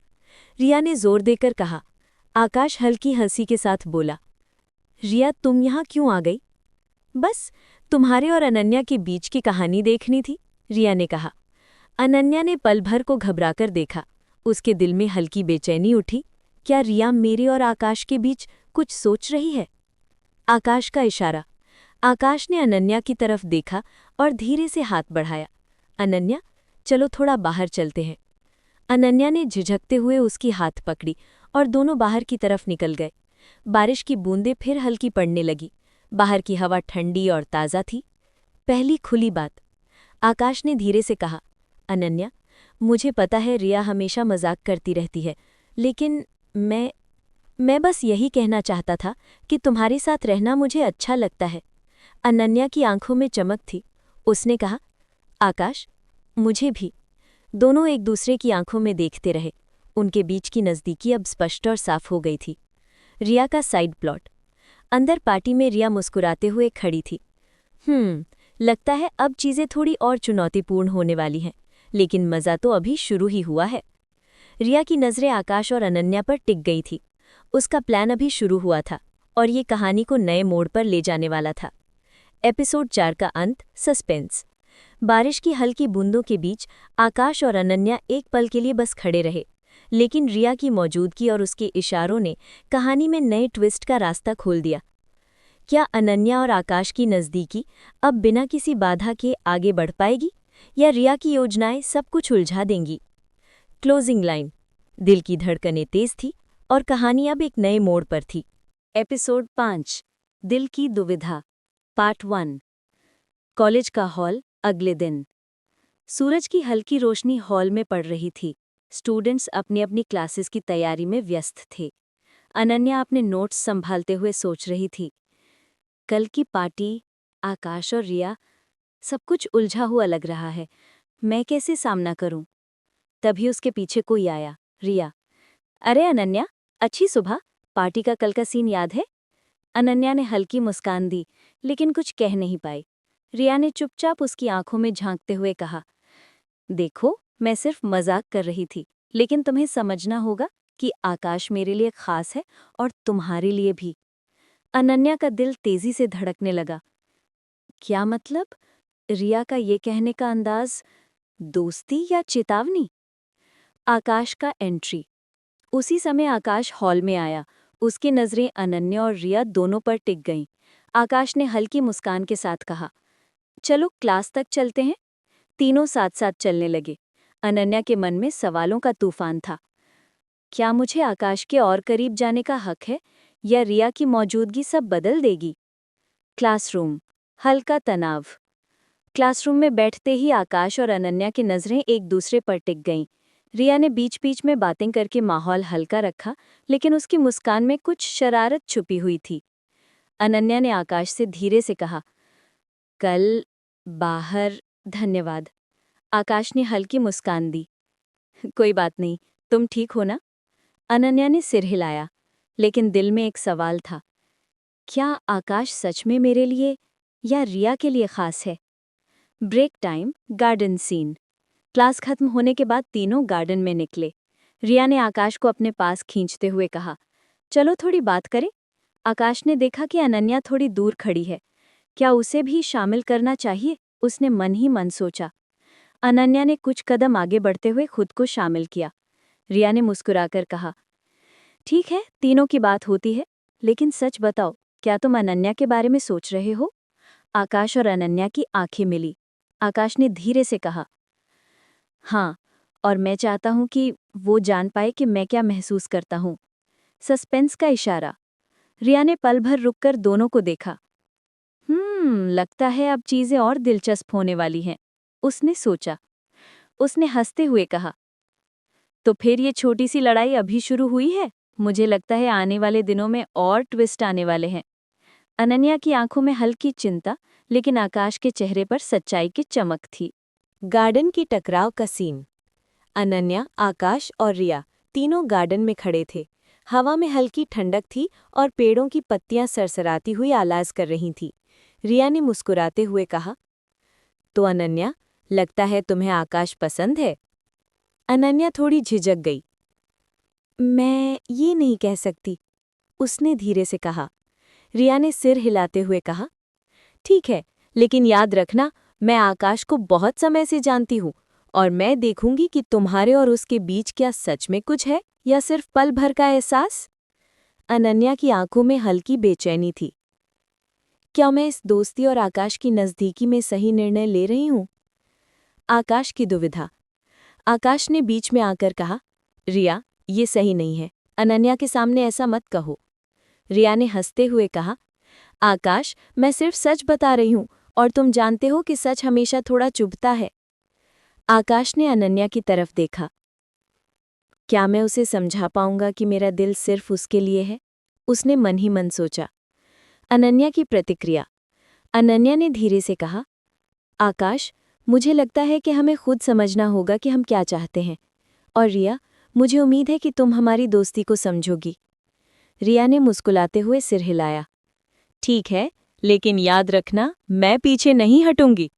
S1: रिया ने जोर देकर कहा। आकाश हल्की हंसी के साथ बोला, रिया, तुम यहाँ क्यों आ गई? बस तुम्हारे और अनन्या के बीच की कहानी देखनी थी, रिया ने कहा। अनन्या ने पल भर को घबराकर देखा। उसके दिल में हल्की बेचैनी उठी। क्या रिया मेरे और आकाश के बीच कुछ सोच रही है? आकाश का इशारा। आकाश ने अनन्या की तरफ देखा और धीरे से हाथ बढ़ाया। अनन्या, चलो थोड़ा बाहर चलते हैं। अनन्या ने झिझकते हुए उसकी हाथ पकड़ी और दोनों बाहर की तरफ निकल गए। बारिश की बूंदें फिर हल्की पड़ने लगी। बाहर की हवा ठंडी और ताज़ा थी। पहली खुली बात। आकाश ने धीरे से कहा, अनन्या, मुझे पता है रिया हमेशा मजाक करती रहती है, लेकिन मैं बस यही कहना चाहता था कि तुम्हारे साथ रहना मुझे अच्छा लगता है। अनन्या की आंखों में चमक थी। उसने कहा, आकाश, मुझे भी। दोनों एक दूसरे की आंखों में देखते रहे। उनके बीच की नज़दीकी अब स्पष्ट और साफ हो गई थी। रिया का साइड प्लॉट। अंदर पार्टी में रिया मुस्कुराते हुए खड़ी थी। लगता है अब चीज़ें थोड़ी और चुनौतीपूर्ण होने वाली हैं, लेकिन मज़ा तो अभी शुरू ही हुआ है। रिया की नज़रें आकाश और अनन्या पर टिक गई थी। उसका प्लान अभी शुरू हुआ था और ये कहानी को नए मोड़ पर ले जाने वाला था। एपिसोड 4 का अंत, सस्पेंस। बारिश की हल्की बूंदों के बीच आकाश और अनन्या एक पल के लिए बस खड़े रहे, लेकिन रिया की मौजूदगी और उसके इशारों ने कहानी में नए ट्विस्ट का रास्ता खोल दिया। क्या अनन्या और आकाश की नज़दीकी अब बिना किसी बाधा के आगे बढ़ पाएगी या रिया की योजनाएं सब कुछ उलझा देंगी? Closing line. दिल की धड़कनें तेज थी और कहानी अब एक नए मोड़ पर थी। एपिसोड 5, दिल की दुविधा, पार्ट 1। कॉलेज का हॉल, अगले दिन। सूरज की हल्की रोशनी हॉल में पड़ रही थी। स्टूडेंट्स अपनी अपनी क्लासेस की तैयारी में व्यस्त थे। अनन्या अपने नोट्स संभालते हुए सोच रही थी, कल की पार्टी, आकाश और रिया, सब कुछ उलझा हुआ लग रहा है। मैं कैसे सामना करूं? तभी उसके पीछे कोई आया। रिया। अरे अनन्या, अच्छी सुबह। पार्टी का कल का सीन याद है? अनन्या ने हल्की मुस्कान दी, लेकिन कुछ कह नहीं पाई। रिया ने चुपचाप उसकी आंखों में झांकते हुए कहा, देखो, मैं सिर्फ मजाक कर रही थी, लेकिन तुम्हें समझना होगा कि आकाश मेरे लिए खास है और तुम्हारे लिए भी। अनन्या का दिल तेजी से धड़कने लगा। क्या मतलब? रिया का ये कहने का अंदाज दोस्ती या चेतावनी? आकाश का एंट्री। उसी समय आकाश हॉल में आया। उसकी नजरें अनन्या और रिया दोनों पर टिक गईं। आकाश ने हल्की मुस्कान के साथ कहा, चलो क्लास तक चलते हैं। तीनों साथ साथ चलने लगे। अनन्या के मन में सवालों का तूफान था। क्या मुझे आकाश के और करीब जाने का हक है या रिया की मौजूदगी सब बदल देगी? क्लासरूम, हल्का तनाव। क्लासरूम में बैठते ही आकाश और अनन्या की नजरें एक दूसरे पर टिक गईं। रिया ने बीच बीच में बातें करके माहौल हल्का रखा, लेकिन उसकी मुस्कान में कुछ शरारत छुपी हुई थी। अनन्या ने आकाश से धीरे से कहा, कल बाहर। धन्यवाद। आकाश ने हल्की मुस्कान दी। कोई बात नहीं, तुम ठीक हो ना? अनन्या ने सिर हिलाया, लेकिन दिल में एक सवाल था, क्या आकाश सच में मेरे लिए या रिया के लिए खास है? Break time, garden scene. Class खत्म होने के बाद तीनों गार्डन में निकले। रिया ने आकाश को अपने पास खींचते हुए कहा, चलो थोड़ी बात करें। आकाश ने देखा कि अनन्या थोड़ी दूर खड़ी है। क्या उसे भी शामिल करना चाहिए? उसने मन ही मन सोचा। अनन्या ने कुछ कदम आगे बढ़ते हुए खुद को शामिल किया। रिया ने मुस्कुराकर कहा, ठीक है, तीनों की बात होती है, लेकिन सच बताओ, क्या तुम अनन्या के बारे में सोच रहे हो? आकाश और अनन्या की आंखें मिली। आकाश ने धीरे से कहा, हाँ, और मैं चाहता हूं कि वो जान पाए कि मैं क्या महसूस करता हूं। सस्पेंस का इशारा। रिया ने पल भर रुककर दोनों को देखा। लगता है अब चीजें और दिलचस्प होने वाली हैं, उसने सोचा। उसने हंसते हुए कहा, तो फिर ये छोटी सी लड़ाई अभी शुरू हुई है? मुझे लगता है आने वाले दिनों में और ट्विस्ट आने वाले हैं। अनन्या की आंखों में हल्की चिंता, लेकिन आकाश के चेहरे पर सच्चाई की चमक थी। गार्डन की टकराव का सीन। अनन्या, आकाश और रिया तीनों गार्डन में खड़े थे। हवा में हल्की ठंडक थी और पेड़ों की पत्तियां सरसराती हुई आवाज कर रही थीं। रिया ने मुस्कुराते हुए कहा, तो अनन्या, लगता है तुम्हें आकाश पसंद है? अनन्या थोड़ी झिझक गई। मैं ये नहीं कह सकती, उसने धीरे से कहा। रिया ने सिर हिलाते हुए कहा, ठीक है, लेकिन याद रखना, मैं आकाश को बहुत समय से जानती हूँ और मैं देखूंगी कि तुम्हारे और उसके बीच क्या सच में कुछ है या सिर्फ पल भर का एहसास। अनन्या की आंखों में हल्की बेचैनी थी। क्या मैं इस दोस्ती और आकाश की नज़दीकी में सही निर्णय ले रही हूँ? आकाश की दुविधा। आकाश ने बीच में आकर कहा, रिया, ये सही नहीं है, अनन्या के सामने ऐसा मत कहो। रिया ने हंसते हुए कहा, आकाश, मैं सिर्फ सच बता रही हूँ और तुम जानते हो कि सच हमेशा थोड़ा चुभता है। आकाश ने अनन्या की तरफ देखा। क्या मैं उसे समझा पाऊंगा कि मेरा दिल सिर्फ उसके लिए है? उसने मन ही मन सोचा। अनन्या की प्रतिक्रिया। अनन्या ने धीरे से कहा, आकाश, मुझे लगता है कि हमें खुद समझना होगा कि हम क्या चाहते हैं। और रिया, मुझे उम्मीद है कि तुम हमारी दोस्ती को समझोगी। रिया ने मुस्कुराते हुए सिर हिलाया। ठीक है, लेकिन याद रखना, मैं पीछे नहीं हटूंगी।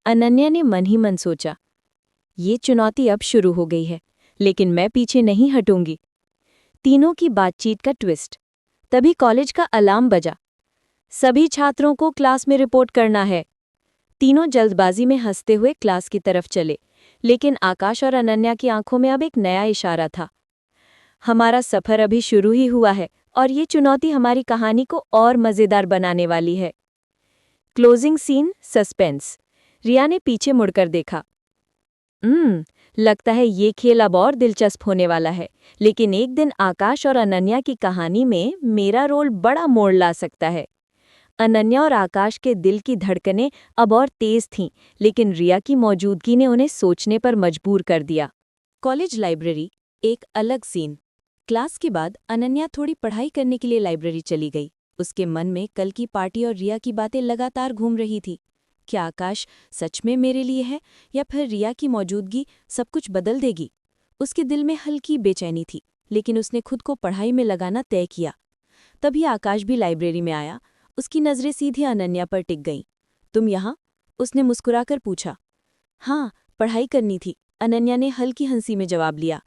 S1: अनन्या ने मन ही मन सोचा, ये चुनौती अब शुरू हो गई है, लेकिन मैं पीछे नहीं हटूंगी। तीनों की बातचीत का ट्विस्ट। तभी कॉलेज का अलार्म बजा। सभी छात्रों को क्लास में रिपोर्ट करना है। तीनों जल्दबाजी में हंसते हुए क्लास की तरफ चले, लेकिन आकाश और अनन्या की आंखों में अब एक नया इशारा था। हमारा सफर अभी शुरू ही हुआ है और ये चुनौती हमारी कहानी को और मज़ेदार बनाने वाली है। Closing scene, suspense. रिया ने पीछे मुड़कर देखा। लगता है ये खेल अब और दिलचस्प होने वाला है, लेकिन एक दिन आकाश और अनन्या की कहानी में मेरा रोल बड़ा मोड़ ला सकता है। अनन्या और आकाश के दिल की धड़कनें अब और तेज थीं, लेकिन रिया की मौजूदगी ने उन्हें सोचने पर मजबूर कर दिया। कॉलेज लाइब्रेरी, एक अलग सीन। क्लास के बाद अनन्या थोड़ी पढ़ाई करने के लिए लाइब्रेरी चली गई। उसके मन में कल की पार्टी और रिया की बातें लगातार घूम रही थी। क्या आकाश सच में मेरे लिए है, या फिर रिया की मौजूदगी सब कुछ बदल देगी? उसके दिल में हल्की बेचैनी थी, लेकिन उसने खुद को पढ़ाई में लगाना तय किया। तभी आकाश भी लाइब्रेरी में आया। उसकी नज़रें सीधी अनन्या पर टिक गईं। तुम यहाँ? उसने मुस्कुराकर पूछा। हाँ, पढ़ाई करनी थी, अनन्या ने हल्की हंसी में जवाब लिया।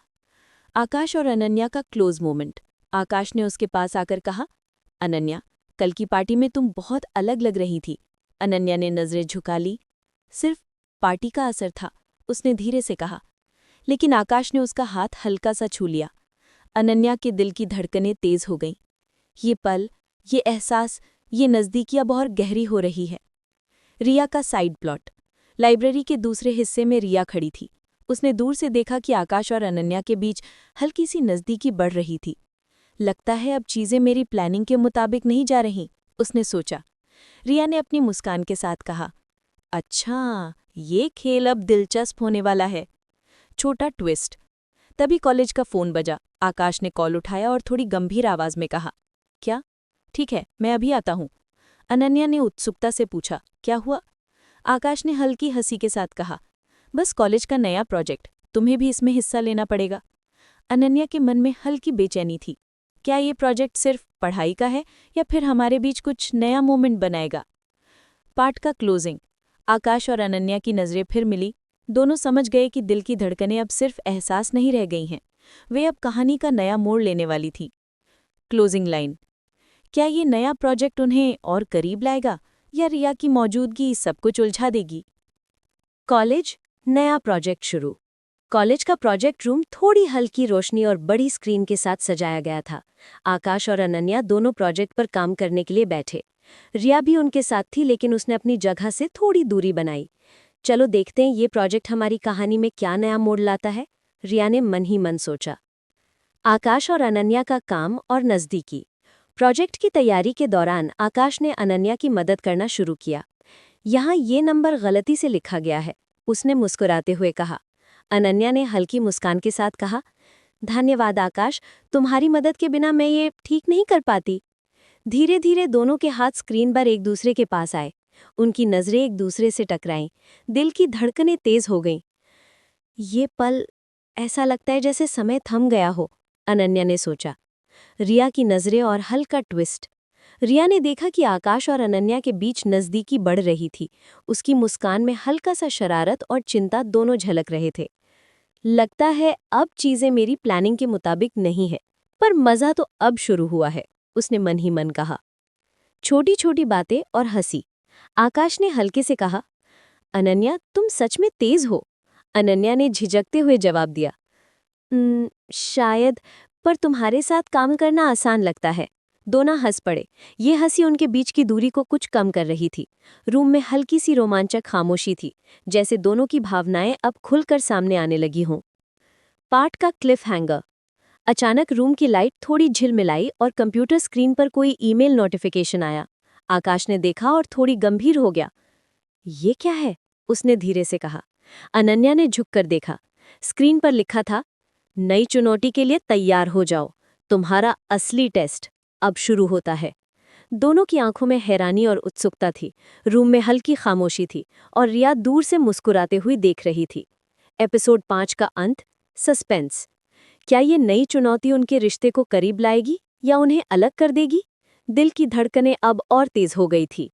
S1: आकाश और अनन्या का क्लोज मोमेंट। आकाश ने उसके पास आकर कहा, अनन्या, कल की पार्टी में तुम बहुत अलग लग रही थी। अनन्या ने नज़रें झुका ली। सिर्फ पार्टी का असर था, उसने धीरे से कहा। लेकिन आकाश ने उसका हाथ हल्का सा छू लिया। अनन्या के दिल की धड़कनें तेज हो गईं। ये पल, ये एहसास, ये नज़दीकी अब और गहरी हो रही है। रिया का साइड प्लॉट। लाइब्रेरी के दूसरे हिस्से में रिया खड़ी थी। उसने दूर से देखा कि आकाश और अनन्या के बीच हल्की सी नज़दीकी बढ़ रही थी। लगता है अब चीज़ें मेरी प्लानिंग के मुताबिक नहीं जा रहीं, उसने सोचा। रिया ने अपनी मुस्कान के साथ कहा, अच्छा, ये खेल अब दिलचस्प होने वाला है। छोटा ट्विस्ट। तभी कॉलेज का फ़ोन बजा। आकाश ने कॉल उठाया और थोड़ी गंभीर आवाज़ में कहा, क्या? ठीक है, मैं अभी आता हूँ। अनन्या ने उत्सुकता से पूछा, क्या हुआ? आकाश ने हल्की हंसी के साथ कहा, बस कॉलेज का नया प्रोजेक्ट, तुम्हें भी इसमें हिस्सा लेना पड़ेगा। अनन्या के मन में हल्की बेचैनी थी। क्या ये प्रोजेक्ट सिर्फ पढ़ाई का है, या फिर हमारे बीच कुछ नया मोमेंट बनाएगा? पार्ट का क्लोजिंग। आकाश और अनन्या की नज़रें फिर मिली। दोनों समझ गए कि दिल की धड़कनें अब सिर्फ एहसास नहीं रह गई हैं, वे अब कहानी का नया मोड़ लेने वाली थी। Closing line. क्या ये नया प्रोजेक्ट उन्हें और करीब लाएगा, या रिया की मौजूदगी सब कुछ उलझा देगी? कॉलेज, नया प्रोजेक्ट शुरू। कॉलेज का प्रोजेक्ट रूम थोड़ी हल्की रोशनी और बड़ी स्क्रीन के साथ सजाया गया था। आकाश और अनन्या दोनों प्रोजेक्ट पर काम करने के लिए बैठे। रिया भी उनके साथ थी, लेकिन उसने अपनी जगह से थोड़ी दूरी बनाई। चलो देखते हैं ये प्रोजेक्ट हमारी कहानी में क्या नया मोड़ लाता है, रिया ने मन ही मन सोचा। आकाश और अनन्या का काम और नज़दीकी। प्रोजेक्ट की तैयारी के दौरान आकाश ने अनन्या की मदद करना शुरू किया। यहाँ ये नंबर गलती से लिखा गया है, उसने मुस्कुराते हुए कहा। अनन्या ने हल्की मुस्कान के साथ कहा, धन्यवाद आकाश, तुम्हारी मदद के बिना मैं ये ठीक नहीं कर पाती। धीरे धीरे दोनों के हाथ स्क्रीन पर एक दूसरे के पास आए। उनकी नज़रें एक दूसरे से टकराईं। दिल की धड़कनें तेज हो गईं। ये पल, ऐसा लगता है जैसे समय थम गया हो, अनन्या ने सोचा। रिया की नज़रें और हल्का ट्विस्ट। रिया ने देखा कि आकाश और अनन्या के बीच नज़दीकी बढ़ रही थी। उसकी मुस्कान में हल्का सा शरारत और चिंता दोनों झलक रहे थे। लगता है अब चीज़ें मेरी प्लानिंग के मुताबिक नहीं है, पर मज़ा तो अब शुरू हुआ है, उसने मन ही मन कहा। छोटी छोटी बातें और हंसी। आकाश ने हल्के से कहा, अनन्या, तुम सच में तेज हो। अनन्या ने झिझकते हुए जवाब दिया, शायद, पर तुम्हारे साथ काम करना आसान लगता है। दोनों हंस पड़े। ये हंसी उनके बीच की दूरी को कुछ कम कर रही थी। रूम में हल्की सी रोमांचक खामोशी थी, जैसे दोनों की भावनाएं अब खुलकर सामने आने लगी हों। पार्ट का क्लिफ हैंगर। अचानक रूम की लाइट थोड़ी झिलमिलाई और कंप्यूटर स्क्रीन पर कोई ईमेल नोटिफिकेशन आया। आकाश ने देखा और थोड़ी गंभीर हो गया। ये क्या है? उसने धीरे से कहा। अनन्या ने झुककर देखा। स्क्रीन पर लिखा था, नई चुनौती के लिए तैयार हो जाओ, तुम्हारा असली टेस्ट अब शुरू होता है। दोनों की आंखों में हैरानी और उत्सुकता थी। रूम में हल्की खामोशी थी और रिया दूर से मुस्कुराते हुए देख रही थी। एपिसोड 5 का अंत, सस्पेंस। क्या ये नई चुनौती उनके रिश्ते को करीब लाएगी या उन्हें अलग कर देगी? दिल की धड़कनें अब और तेज हो गई थी।